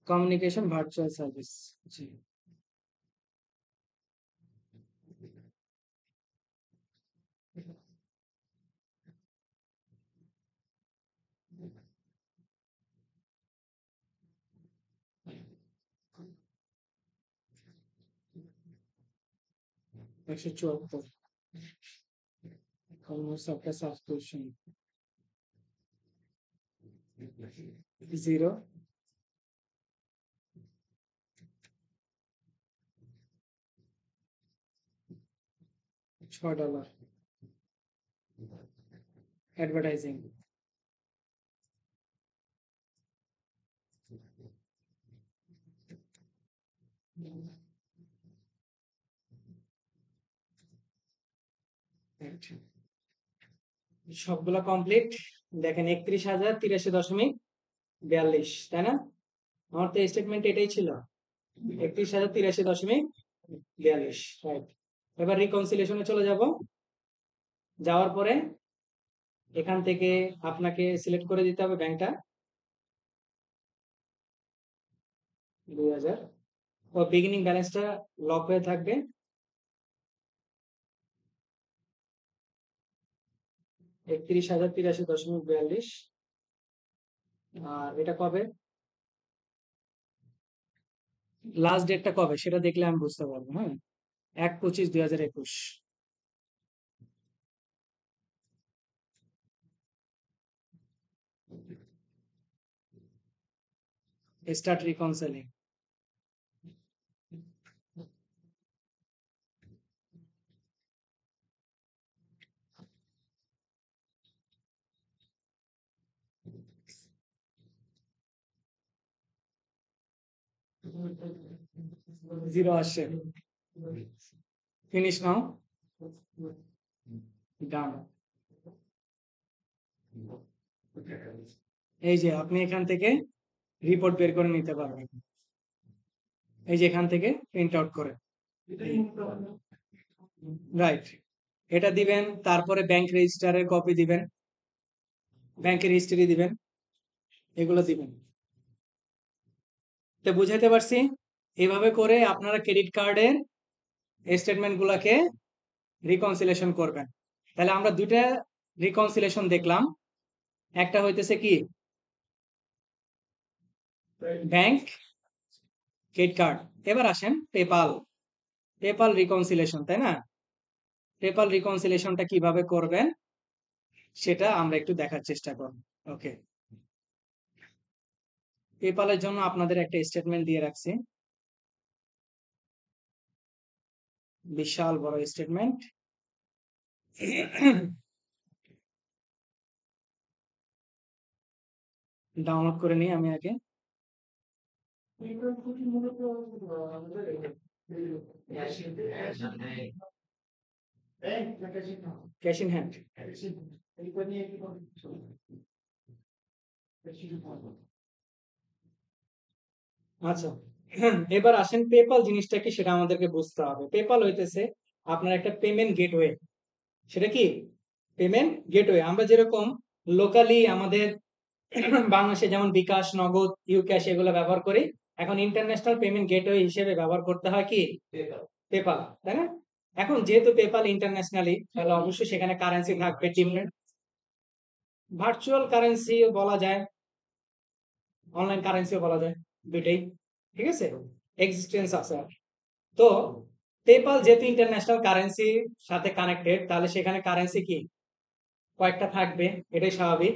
A: কমিউনিকেশন ভার্চুয়াল সার্ভিস, জি। 174 almost after subscription 0 $6 advertising সবগুলো কমপ্লিট। দেখেন 31,083.42, তাই না? আমার তো স্টেটমেন্ট এটাই ছিল, 31,083.42, রাইট। এবার রিকনসিলিয়েশনে চলে যাব। যাওয়ার পরে এখান থেকে আপনাকে সিলেক্ট করে দিতে হবে ব্যাংকটা 2000, ও বিগিনিং ব্যালেন্সটা লক হয়ে থাকবে। 31,083.42, আর এটা কবে, লাস্ট ডেটটা কবে সেটা দেখলে আমি বুঝতে পারবো। হ্যাঁ, 1/25/2021 স্টার্ট রিকনসাইলিং। জিরো আসছে, ফিনিশ নাও, ডান। এই যে আপনি এখান থেকে রিপোর্ট বের করে নিতে পারবেন, এই যে এখান থেকে প্রিন্ট আউট করে, রাইট। এটা দিবেন, তারপরে ব্যাংক রেজিস্টারের কপি দিবেন, ব্যাংকের হিস্ট্রি দিবেন, এগুলো দিবেন। তো বুঝাইতে পারছি? এইভাবে করে আপনারা ক্রেডিট কার্ডের স্টেটমেন্ট গুলাকে রিকনসিলেশন করবেন। তাহলে আমরা দুইটা রিকনসিলেশন দেখলাম, একটা হইতেছে কি ব্যাংক, ক্রেডিট কার্ড। এবার আসেন পেপাল, পেপাল রিকনসিলেশন, তাই না? পেপাল রিকনসিলেশনটা কিভাবে করবেন সেটা আমরা একটু দেখার চেষ্টা করব। ওকে, পেপালের জন্য আপনাদের একটা স্টেটমেন্ট দিয়ে রাখছি, বিশাল বড় স্টেটমেন্ট। ডাউনলোড করে নিই আমি আগে। ক্যাশ ইন হ্যান্ড, আচ্ছা। এবার আসেন পেপাল জিনিসটা কি সেটা আমাদেরকে বুঝতে হবে। পেপাল হইতেছে আপনার একটা পেমেন্ট গেটওয়ে। সেটা কি পেমেন্ট গেটওয়ে। আমরা যেরকম লোকালি আমাদের বাংলাদেশে যেমন বিকাশ, নগদ, ইউক্যাশ এগুলো ব্যবহার করি, এখন ইন্টারন্যাশনাল পেমেন্ট গেটওয়ে হিসেবে ব্যবহার করতে হয় কি পেপাল, তাই না? এখন যেহেতু পেপাল ইন্টারন্যাশনালি, তাহলে অবশ্যই সেখানে কারেন্সি থাকবে ডিফারেন্ট, ভার্চুয়াল কারেন্সি বলা যায়, অনলাইন কারেন্সিও বলা যায়, দুইটাই ঠিক আছে, এক্সিস্টেন্স আছে। তো পেপাল যেহেতু ইন্টারন্যাশনাল কারেন্সির সাথে কানেক্টেড, তাহলে সেখানে কারেন্সি কি কয়েকটা থাকবে, এটাই স্বাভাবিক,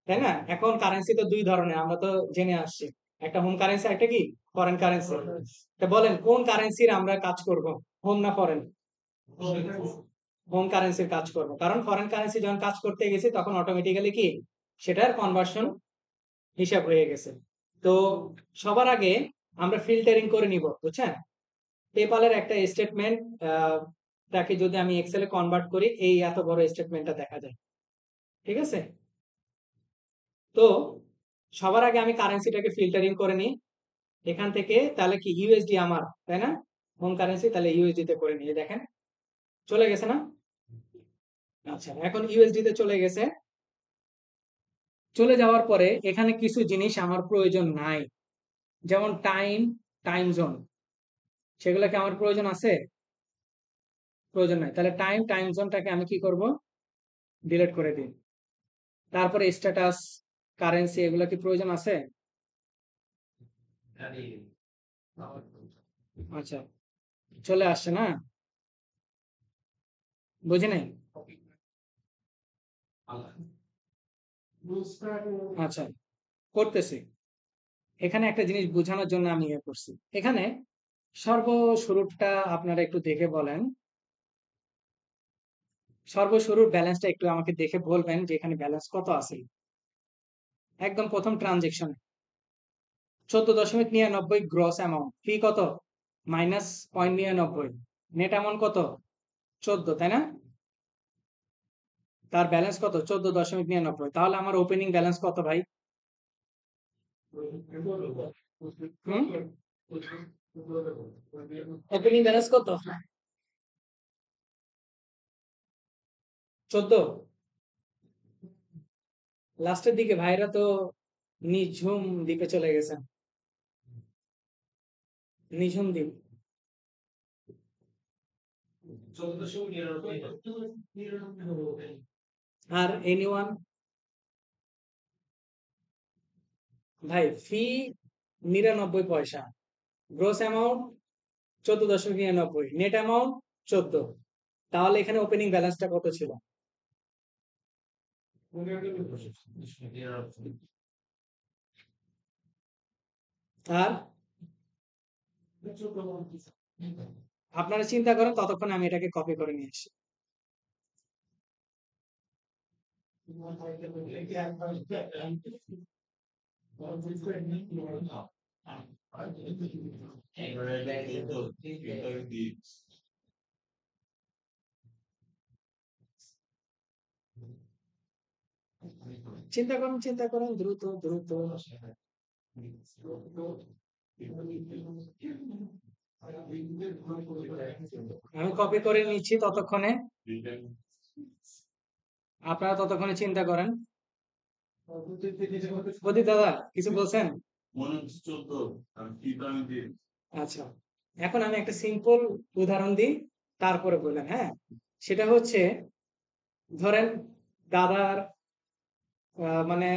A: তাই না? এখন কারেন্সি তো দুই ধরনের, আমরা তো জেনে আসছি, একটা হোম কারেন্সি, একটা কি ফরেন কারেন্সি। তা বলেন কোন কারেন্সির আমরা কাজ করব, হোম না ফরেন? হোম কারেন্সির কাজ করব, কারণ ফরেন কারেন্সি যখন কাজ করতে গেছি তখন অটোমেটিক্যালি কি সেটার কনভার্সন হিসাব হয়ে গেছে। তো সবার আগে আমরা ফিল্টারিং করে নিব, বুঝছেন? পেপালের একটা স্টেটমেন্ট তাকে যদি আমি এক্সেলে কনভার্ট করি, এই এত বড় স্টেটমেন্টটা দেখা যায়, ঠিক আছে? তো সবার আগে আমি কারেন্সিটাকে ফিল্টারিং করে নিই এখান থেকে, তাহলে কি ইউএসডি আমার, তাই না? হোম কারেন্সি, তাহলে ইউএসডি তে করে নিই, দেখেন চলে গেছে না? আচ্ছা, এখন ইউএসডি তে চলে গেছে। চলে যাওয়ার পরে এখানে কিছু জিনিস আমার প্রয়োজন নাই, যেমন টাইম, টাইম জোন, সেগুলো কি আমার প্রয়োজন আছে? প্রয়োজন নাই। তাহলে টাইম, টাইম জোনটাকে আমি কি করব, ডিলিট করে দিই। তারপরে স্ট্যাটাস, কারেন্সি, এগুলো কি প্রয়োজন আছে? আচ্ছা, চলে আসছে না? বুঝি নাই। আচ্ছা, করতেছি। এখানে একটা জিনিস বোঝানোর জন্য আমি ইয়ে করছি। এখানে সর্বশুরুটা আপনারা একটু দেখে বলেন। সর্বশুরুর ব্যালেন্সটা একটু আমাকে দেখে বলবেন যে এখানে ব্যালেন্স কত আছে। একদম প্রথম ট্রানজেকশনে 14.99 গ্রস অ্যামাউন্ট। ফি কত? -0.99। নেট অ্যামাউন্ট কত? 14, তাই না? তার ব্যালেন্স কত? 14.99। তাহলে আমার ওপেনিং ব্যালেন্স কত ভাই? হুম, ওপেনিং ব্যালেন্স কত? 14। লাস্টের দিকে ভাইরা তো নিঝুম দ্বীপে চলে গেছেন। নিঝুম দ্বীপ। আর এনিওয়ান? ভাই ফি 99 পয়সা, গ্রোস অ্যামাউন্ট 14.99, নেট অ্যামাউন্ট 14। তাহলে এখানে ওপেনিং ব্যালেন্সটা কত ছিল? আর আপনারা চিন্তা করেন, ততক্ষণ আমি এটাকে কপি করে নিয়ে আসি। চিন্তা করেন, দ্রুত দ্রুত। আমি কপি করে নিচ্ছি ততক্ষণে, আপনারা ততক্ষণে চিন্তা করেন। প্রদীপ দাদা কিছু বলছেন? আচ্ছা, এখন আমি একটা সিম্পল উদাহরণ দিই, তারপরে বললেন। হ্যাঁ, সেটা হচ্ছে, ধরেন দাদার মানে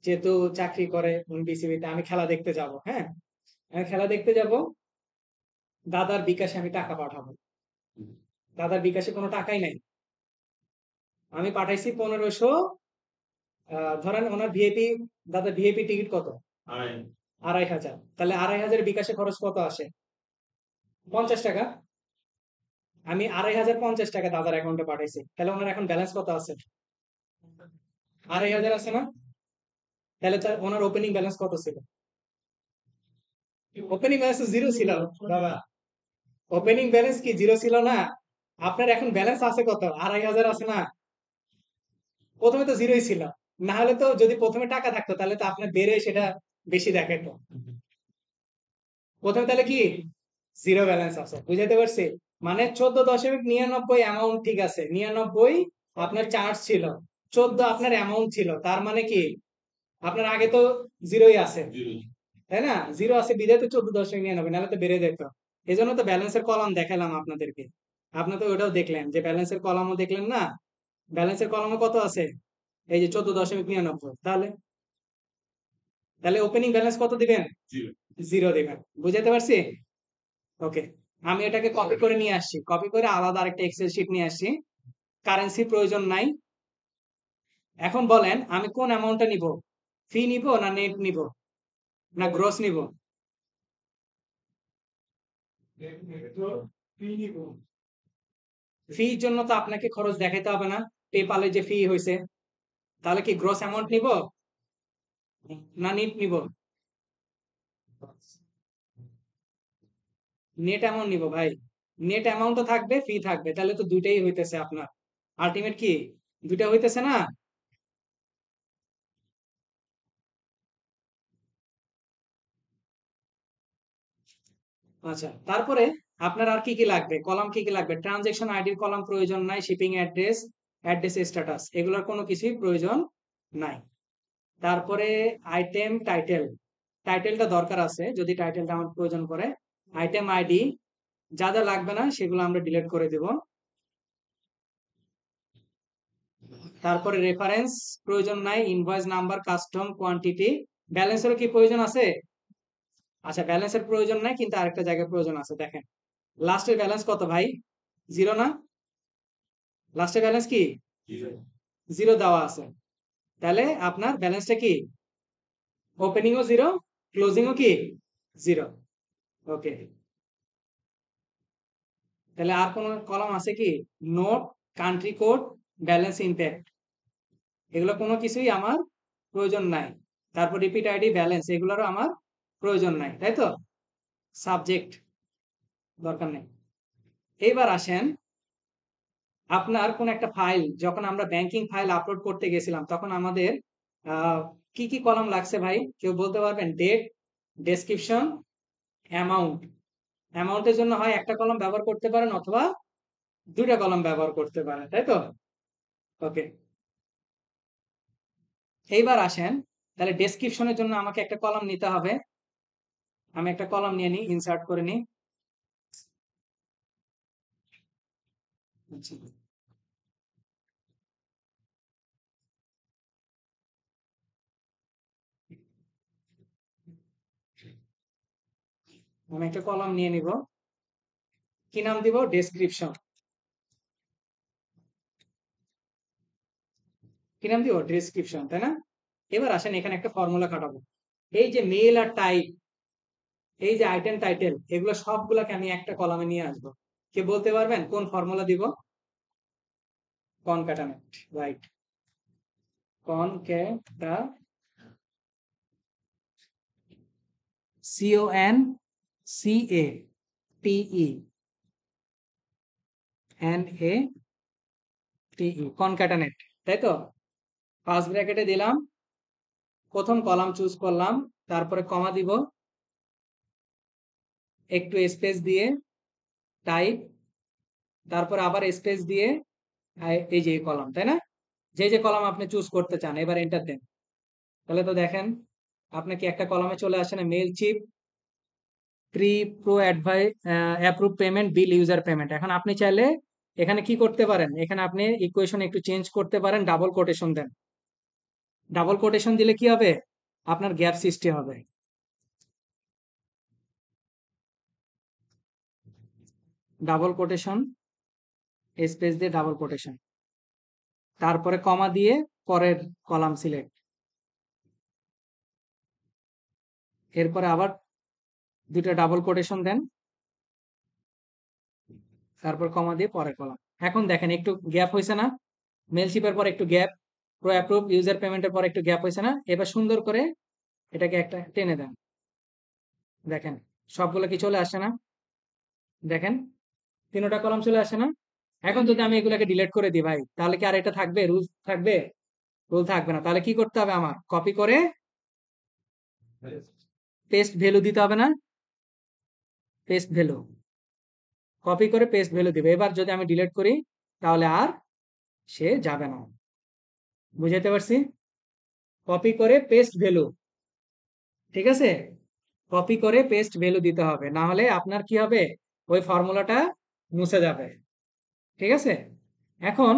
A: যেহেতু চাকরি করে বিসিবিতে, আমি খেলা দেখতে যাব। হ্যাঁ, আমি খেলা দেখতে যাব, দাদার বিকাশে আমি টাকা পাঠাবো। দাদার বিকাশে কোনো টাকাই নাই, আমি পাঠাইছি 1500। ধরেন ওনার ভিআইপি, দাদা ভিআইপি টিকিট কত? 2500। তাহলে 2500 বিকাশে খরচ কত আসে? 50 টাকা। আমি 2550 টাকা দাদার অ্যাকাউন্টে পাঠাইছি, তাহলে ওনার এখন ব্যালেন্স কত আছে? 2500 আছে না? তাহলে তার ওনার ওপেনিং ব্যালেন্স কত ছিল? ওপেনিং ব্যালেন্স তো জিরো ছিল দাদা। ওপেনিং ব্যালেন্স কি জিরো ছিল না? আপনার এখন ব্যালেন্স আছে কত? 2500 আছে না? প্রথমে তো জিরোই ছিল। না হলে তো, যদি প্রথমে টাকা থাকতো তাহলে তো আপনার বেড়ে সেটা বেশি দেখাতো। প্রথমে তাহলে কি জিরো ব্যালেন্স আছে, বুঝাতে পারছি? মানে 14.99 অ্যামাউন্ট, ঠিক আছে, 99 আপনার চার্জ ছিল, 14 আপনার অ্যামাউন্ট ছিল। তার মানে কি আপনার আগে তো জিরোই আছে, তাই না? জিরো আছে বিধায় তো 14.99, নাহলে তো বেড়ে যেত। এই জন্য তো ব্যালেন্সের কলাম দেখালাম আপনাদেরকে। আপনি তো ওটাও দেখলেন যে ব্যালেন্সের কলামও দেখলেন না? ব্যালেন্সের কলামে কত আছে? এই যে 14.99। তাহলে তাহলে ওপেনিং ব্যালেন্স কত দিবেন? জিরো দিবেন। বুঝাতে পারছি? ওকে, আমি এটাকে কপি করে নিয়ে আসছি, কপি করে আলাদা আরেকটা এক্সেল শিট নিয়ে আসছি। কারেন্সি প্রয়োজন নাই। এখন বলেন আমি কোন অ্যামাউন্টটা নিব? ফি নিব না নেট নিব না গ্রস নিব? ফির জন্য তো আপনাকে খরচ দেখাইতে হবে না, পেপালে যে ফি হয়েছে। তাহলে কি গ্রস অ্যামাউন্ট নিব না নেট নিব? নেট অ্যামাউন্ট নিব ভাই। নেট অ্যামাউন্টও থাকবে, ফি থাকবে, তাহলে তো দুইটাই হইতেছে আপনার। আলটিমেট কি দুইটা হইতেছে না? আচ্ছা, তারপরে আপনার আর কি কি লাগবে, কলাম কি কি লাগবে? ট্রানজেকশন আইডির কলাম প্রয়োজন নাই, শিপিং অ্যাড্রেস, অ্যাড্রেস স্ট্যাটাস, এগুলোর কোনো কিছুই প্রয়োজন নাই। তারপরে আইটেম টাইটেল, টাইটেলটা দরকার আছে যদি টাইটেলটা আমার প্রয়োজন পড়ে। আইটেম আইডি, যা যা লাগবে না সেগুলো আমরা ডিলিট করে দেব। তারপরে রেফারেন্স প্রয়োজন নাই, ইনভয়েস নাম্বার, কাস্টম কোয়ান্টিটি। ব্যালেন্সেরও কি প্রয়োজন আছে? আচ্ছা, ব্যালেন্সের প্রয়োজন নাই, কিন্তু আরেকটা জায়গায় প্রয়োজন আছে, দেখেন লাস্টের ব্যালেন্স কত ভাই? জিরো না? লাস্টে ব্যালেন্স কি জিরো দেওয়া আছে, তাহলে আপনার ব্যালেন্সটা কি ওপেনিংও জিরো, ক্লোজিংও কি জিরো। ওকে, তাহলে আর কোন কলাম আছে কি? Note, country code, balance impact, এগুলো কোনো কিছুই আমার প্রয়োজন নাই। তারপর রিপিট আইডি, ব্যালেন্স, এগুলোরও আমার প্রয়োজন নাই, তাই তো? সাবজেক্ট দরকার নেই। এইবার আসেন, আপনার কোন একটা ফাইল, যখন আমরা ব্যাংকিং ফাইল আপলোড করতে গেছিলাম তখন আমাদের আহ, কি কি কলাম লাগছে ভাই, কেউ বলতে পারবেন? Date, description, amount. অ্যামাউন্টের জন্য হয় একটা কলাম ব্যবহার করতে পারেন অথবা দুইটা কলাম ব্যবহার করতে পারেন, তাই তো? ওকে, এইবার আসেন, তাহলে ডেসক্রিপশনের জন্য আমাকে একটা কলাম নিতে হবে। আমি একটা কলাম নিয়ে নিই, ইনসার্ট করে নিই। আচ্ছা, আমি একটা কলাম নিয়ে নিব, কি নাম দিব? ডেসক্রিপশন। কি নাম দিব? ডেসক্রিপশন, তাই না? এবার আসেন, এখানে একটা ফর্মুলা খাটাবো। এই যে মেল আর টাইপ, এই যে আইটেম টাইটেল, এগুলো সবগুলোকে আমি একটা কলামে নিয়ে আসবো। কে বলতে পারবেন কোন ফর্মুলা দিব? কনক্যাটানেট, রাইট। কনক্যাটা, CONCATENATE, কনক্যাটানেট, তাই তো? ফার্স্ট ব্র্যাকেটে দিলাম, প্রথম কলাম চুজ করলাম, তারপরে কমা দিব, একটু স্পেস দিয়ে টাইপ, তারপর আবার স্পেস দিয়ে এই যে কলাম, তাই না? যে যে কলাম আপনি চুজ করতে চান, এবার এন্টার দেন। তাহলে তো দেখেন, আপনি কি একটা কলামে চলে আসে না? Mail chip, pre pro advice, approve payment, bill user payment. এখন আপনি চাইলে এখানে কি করতে পারেন, এখানে আপনি ইকুয়েশন একটু চেঞ্জ করতে পারেন, ডাবল কোটেশন দেন। ডাবল কোটেশন দিলে কি হবে? আপনার গ্যাপ সৃষ্টি হবে। ডাবল কোটেশন, স্পেস দিয়ে ডাবল কোটেশন, তারপরে কমা দিয়ে পরের কলাম সিলেক্ট, এরপরে আবার দুইটা ডাবল কোটেশন দেন, তারপর কমা দিয়ে পরের কলাম। এখন দেখেন একটু গ্যাপ হয়েছে না? মেলশিপের পর একটু গ্যাপ, প্রো অ্যাপ্রুভ ইউজার পেমেন্টের পর একটু গ্যাপ হয়েছে না? এবার সুন্দর করে এটাকে একটা টেনে দেন। দেখেন সবগুলো কি চলে আসে না? দেখেন তিনটা কলাম চলে আসে না? এখন যদি আমি এগুলাকে ডিলিট করে দিই ভাই, তাহলে কি আর এটা থাকবে? রুল থাকবে? রুল থাকবে না। তাহলে কি করতে হবে? আমার কপি করে পেস্ট ভ্যালু দিতে হবে না? পেস্ট ভ্যালু, কপি করে পেস্ট ভ্যালু দিবে। এবার যদি আমি ডিলিট করি তাহলে আর সে যাবে না। বুঝাইতে পারছি? কপি করে পেস্ট ভ্যালু, ঠিক আছে? কপি করে পেস্ট ভ্যালু দিতে হবে, না হলে আপনার কি হবে? ওই ফর্মুলাটা মুছে যাবে, ঠিক আছে? এখন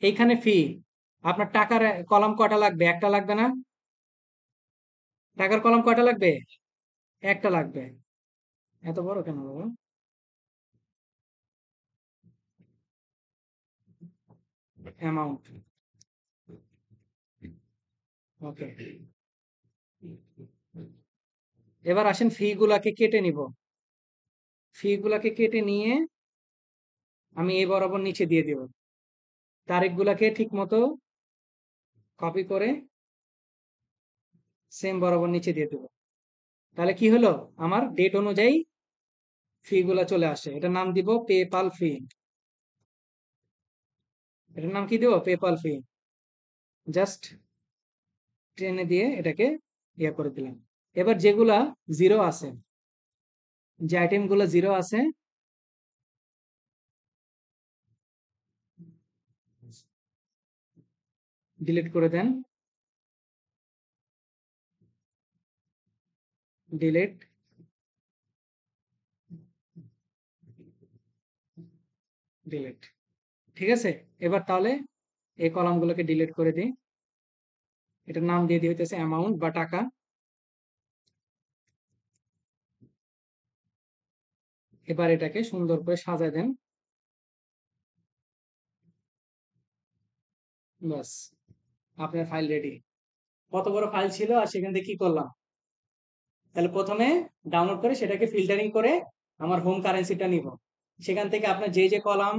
A: এইখানে ফি, আপনার টাকার কলাম কয়টা লাগবে? একটা লাগবে না? টাকার কলাম কয়টা লাগবে? একটা লাগবে। এত বড় কেন বাবা? অ্যামাউন্ট, ওকে। এবার আসেন ফি গুলাকে কেটে নিব। ফি গুলাকে কেটে নিয়ে আমি এই বরাবর নিচে দিয়ে দিব। তারিখ গুলাকে ঠিক মতো কপি করে সেম বরাবর নিচে দিয়ে দেবো। তাহলে কি হলো? আমার ডেট অনুযায়ী ফি গুলা চলে আসে। এটার নাম দিব পেপাল ফি। এটার নাম কি দিব? পেপাল ফি। জাস্ট টেনে দিয়ে এটাকে ইয়ে করে দিলাম। এবার যেগুলা জিরো আছে, যে আইটেম গুলো জিরো আছে, ডিলিট করে দেন। ডিলিট, ডিলিট, ঠিক আছে? এবার তাহলে এই কলামগুলোকে ডিলিট করে দিই। এটার নাম দিয়ে দিই হইতেছে অ্যামাউন্ট বা টাকা। এবার এটাকে সুন্দর করে সাজায় দেন। বাস, আপনার ফাইল রেডি। কত বড় ফাইল ছিল আর সেখান থেকে কি করলাম, তাহলে প্রথমে ডাউনলোড করে সেটাকে ফিল্টারিং করে আমার হোম কারেন্সিটা নিব। সেখান থেকে আপনার যে যে কলাম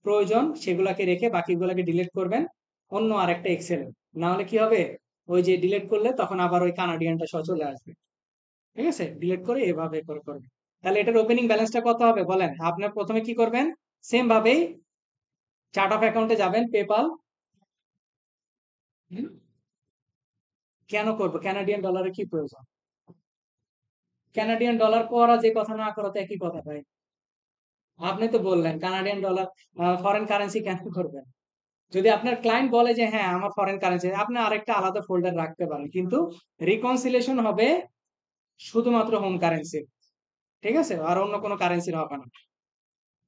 A: প্রয়োজন সেগুলাকে রেখে বাকিগুলোকে ডিলিট করবেন অন্য আরেকটা এক্সেল। না হলে কি হবে, ওই যে ডিলিট করলে তখন আবার ওই কানাডিয়ানটা সহ চলে আসবে। ঠিক আছে, ডিলিট করে এভাবে করে করবেন। তাহলে এটার ওপেনিং ব্যালেন্সটা কত হবে বলেন। আপনার প্রথমে কি করবেন, সেম ভাবেই চার্ট অফ অ্যাকাউন্টে যাবেন, পেপাল। কেন করবো, কানাডিয়ান ডলারে কি প্রয়োজন? কানাডিয়ান ডলার করা যে কথা না করা তো একই কথা ভাই। আপনি তো বললেন কানাডিয়ান ডলার ফরেন কারেন্সি কেন করবেন? যদি আপনার ক্লায়েন্ট বলে যে হ্যাঁ আমার ফরেন কারেন্সি, আপনি আরেকটা আলাদা ফোল্ডার রাখতে পারেন, কিন্তু রিকনসিলেশন হবে শুধুমাত্র হোম কারেন্সি। ঠিক আছে, আর অন্য কোনো কারেন্সির হবে না।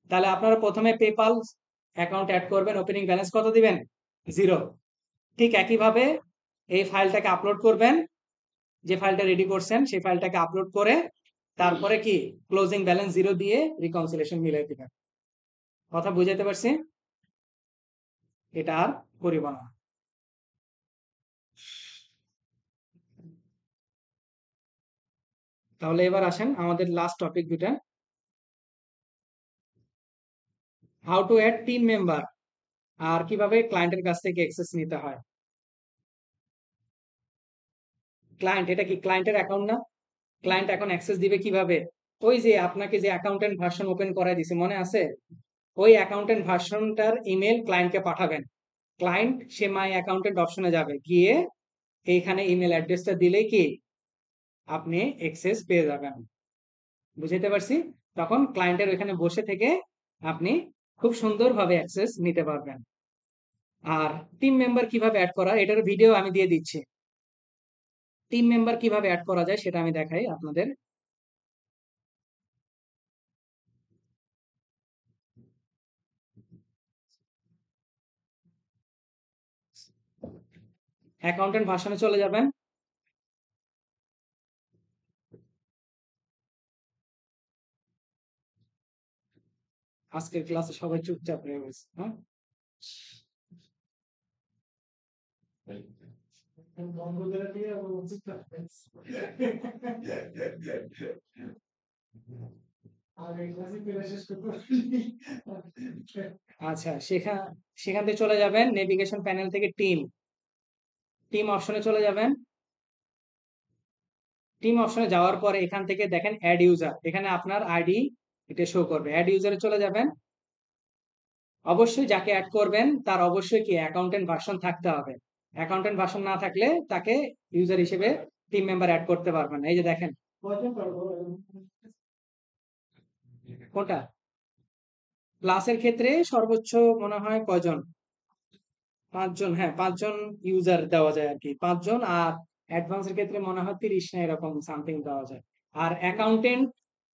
A: তাহলে আপনারা প্রথমে পেপাল অ্যাকাউন্ট অ্যাড করবেন, ওপেনিং ব্যালেন্স কত দিবেন, 0। ঠিক একইভাবে এই ফাইলটাকে আপলোড করবেন, যে ফাইলটা রেডি করছেন সেই ফাইলটাকে আপলোড করে তারপরে কি ক্লোজিং ব্যালেন্স 0 দিয়ে রিকনসিলেশন মিলাই দিবেন। কথা বুঝাইতে পারছি? এটা আর করিব না। তাহলে এবার আসেন আমাদের লাস্ট টপিক দুটা, how to add team member, আর কিভাবে ক্লায়েন্টের কাছ থেকে অ্যাক্সেস নিতে হয়। ক্লায়েন্ট, এটা কি ক্লায়েন্টের অ্যাকাউন্ট না? ক্লায়েন্ট এখন অ্যাক্সেস দিবে কিভাবে? ওই যে আপনাকে যে অ্যাকাউন্টেন্ট ভার্সন ওপেন করাই দিছে মনে আছে, ওই অ্যাকাউন্টেন্ট ভার্সনটার ইমেল ক্লায়েন্টকে পাঠাবেন। ক্লায়েন্ট সে মাই অ্যাকাউন্টেন্ট অপশনে যাবে, গিয়ে এইখানে ইমেল অ্যাড্রেসটা দিলেই কি আপনি অ্যাক্সেস পেয়ে যাবেন। বুঝাইতে পারছি? তখন ক্লায়েন্টের ওইখানে বসে থেকে আপনি খুব সুন্দরভাবে অ্যাক্সেস নিতে পারবেন। আর টিম মেম্বার কিভাবে অ্যাড করা, এটার ভিডিও আমি দিয়ে দিচ্ছি। টিম মেম্বার কিভাবে অ্যাড করা যায় সেটা আমি দেখাই আপনাদের। অ্যাকাউন্টেন্ট ভার্সনে চলে যাবেন। আজকের ক্লাসে সবাই চুপচাপ হয়ে গেছে, হ্যাঁ? আচ্ছা, সেখান সেখান থেকে চলে যাবেন নেভিগেশন প্যানেল থেকে টিম, টিম অপশনে চলে যাবেন। টিম অপশনে যাওয়ার পরে এখান থেকে দেখেন অ্যাড ইউজার, এখানে আপনার আইডি এটা শো করবে। অ্যাড ইউজারে চলে যাবেন। অবশ্যই যাকে অ্যাড করবেন তার অবশ্যই কি অ্যাকাউন্টেন্ট ভার্সন থাকতে হবে। অ্যাকাউন্টেন্ট ভার্সন না থাকলে তাকে ইউজার হিসেবে টিম মেম্বার অ্যাড করতে পারবেন না। এই যে দেখেন কোনটা, ক্লাসের ক্ষেত্রে সর্বোচ্চ মনে হয় কয়জন, 5 জন। হ্যাঁ, 5 জন ইউজার দেওয়া যায় আর কি, 5 জন। আর অ্যাডভান্সের ক্ষেত্রে মনে হয় 30 না এরকম সামথিং দেওয়া যায়। আর অ্যাকাউন্টেন্ট,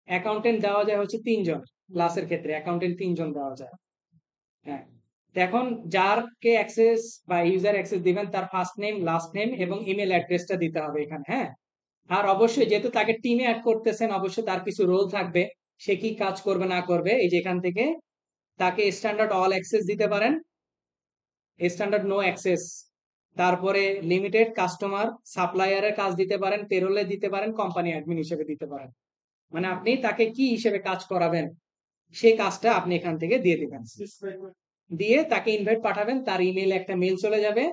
A: অ্যাকাউন্টেন্ট দেওয়া যায় হচ্ছে 3 জন। ক্লাসের ক্ষেত্রে অ্যাকাউন্টেন্ট 3 জন দেওয়া যায়। হ্যাঁ, তো এখন যারকে অ্যাক্সেস বা ইউজার অ্যাক্সেস দিবেন তার ফার্স্ট নেম, লাস্ট নেম এবং ইমেল অ্যাড্রেসটা দিতে হবে এখানে, হ্যাঁ। আর অবশ্যই যেহেতু তাকে টিমে অ্যাড করতেছেন অবশ্যই তার কিছু রোল থাকবে, সে কি কাজ করবে না করবে। এই যে এখান থেকে তাকে স্ট্যান্ডার্ড অল অ্যাক্সেস দিতে পারেন, স্ট্যান্ডার্ড নো অ্যাক্সেস, তারপরে লিমিটেড কাস্টমার সাপ্লায়ারের কাজ দিতে পারেন, পেরোলে দিতে পারেন, কোম্পানি অ্যাডমিন হিসেবে দিতে পারেন। মানে আপনি তাকে কি হিসেবে কাজ করাবেন সেই কাজটা আপনি এখান থেকে দিয়ে দিবেন, দিয়ে তাকে ইনভাইট পাঠাবেন, তার ইমেইলে একটা মেল চলে যাবে,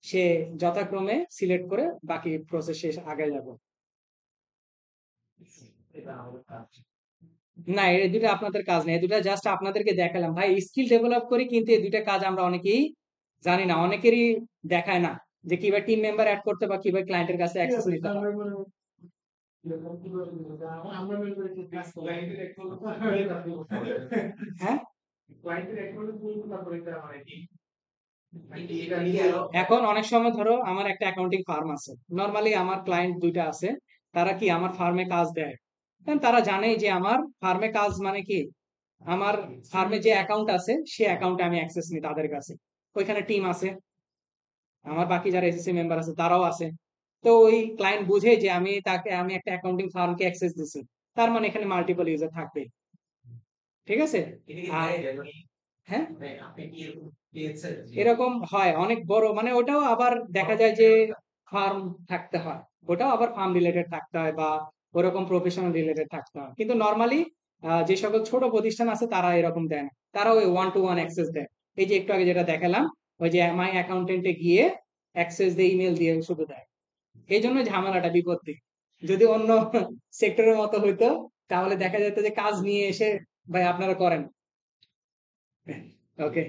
A: সে যথাক্রমে সিলেক্ট করে বাকি প্রসেস শেষ আগে যাব। না, এই দুটো আপনাদের কাজ নেই, এই দুটো জাস্ট আপনাদেরকে দেখালাম ভাই, স্কিল ডেভেলপ করি, কিন্তু এই দুইটা কাজ আমরা অনেকেই জানি না, অনেকেরই দেখায় না যে কিভাবে টিম মেম্বার অ্যাড করতে বা কিভাবে ক্লায়েন্টের কাছে অ্যাক্সেস নিতে হয়। হ্যাঁ, এখন অনেক সময় ধরো আমার একটা অ্যাকাউন্টিং ফার্ম আছে, নরমালি আমার ক্লায়েন্ট দুইটা আছে, তারা কি আমার ফার্মে কাজ দেয়, কারণ তারা জানে যে আমার ফার্মে কাজ মানে কি, আমার ফার্মে যে অ্যাকাউন্ট আছে সে অ্যাকাউন্টে আমি অ্যাক্সেস নিই তাদের কাছে। ওইখানে টিম আছে, আমার বাকি যারা এসএসসি মেম্বার আছে তারাও আছে। তো ওই ক্লায়েন্ট বুঝে যে আমি একটা অ্যাকাউন্টিং ফার্মকে অ্যাক্সেস দিছি, তার মানে এখানে মাল্টিপল ইউজার থাকবে। ঠিক আছে। আর হ্যাঁ, এরকম হয় অনেক বড়, মানে ওটাও আবার দেখা যায় যে ফার্ম থাকতে হয়, ওটাও আবার ফার্ম রিলেটেড থাকতে হয় বা ওরকম প্রফেশনাল রিলেটেড থাকতে হয়, কিন্তু নর্মালি যে সকল ছোট প্রতিষ্ঠান আছে তারা এরকম দেয় না, তারা ওই ওয়ান টু ওয়ান অ্যাক্সেস দেয়। এই যে একটু আগে যেটা দেখালাম, ওই যে মাই অ্যাকাউন্টেন্টে গিয়ে অ্যাক্সেস দিয়ে ইমেল দিয়ে শুধু দেয়। এই জন্য ঝামেলাটা বিপত্তি। যদি অন্য সেক্টরের মতো হইতো তাহলে দেখা যেত যে কাজ নিয়ে এসে ভাই আপনারা করেন। ওকে।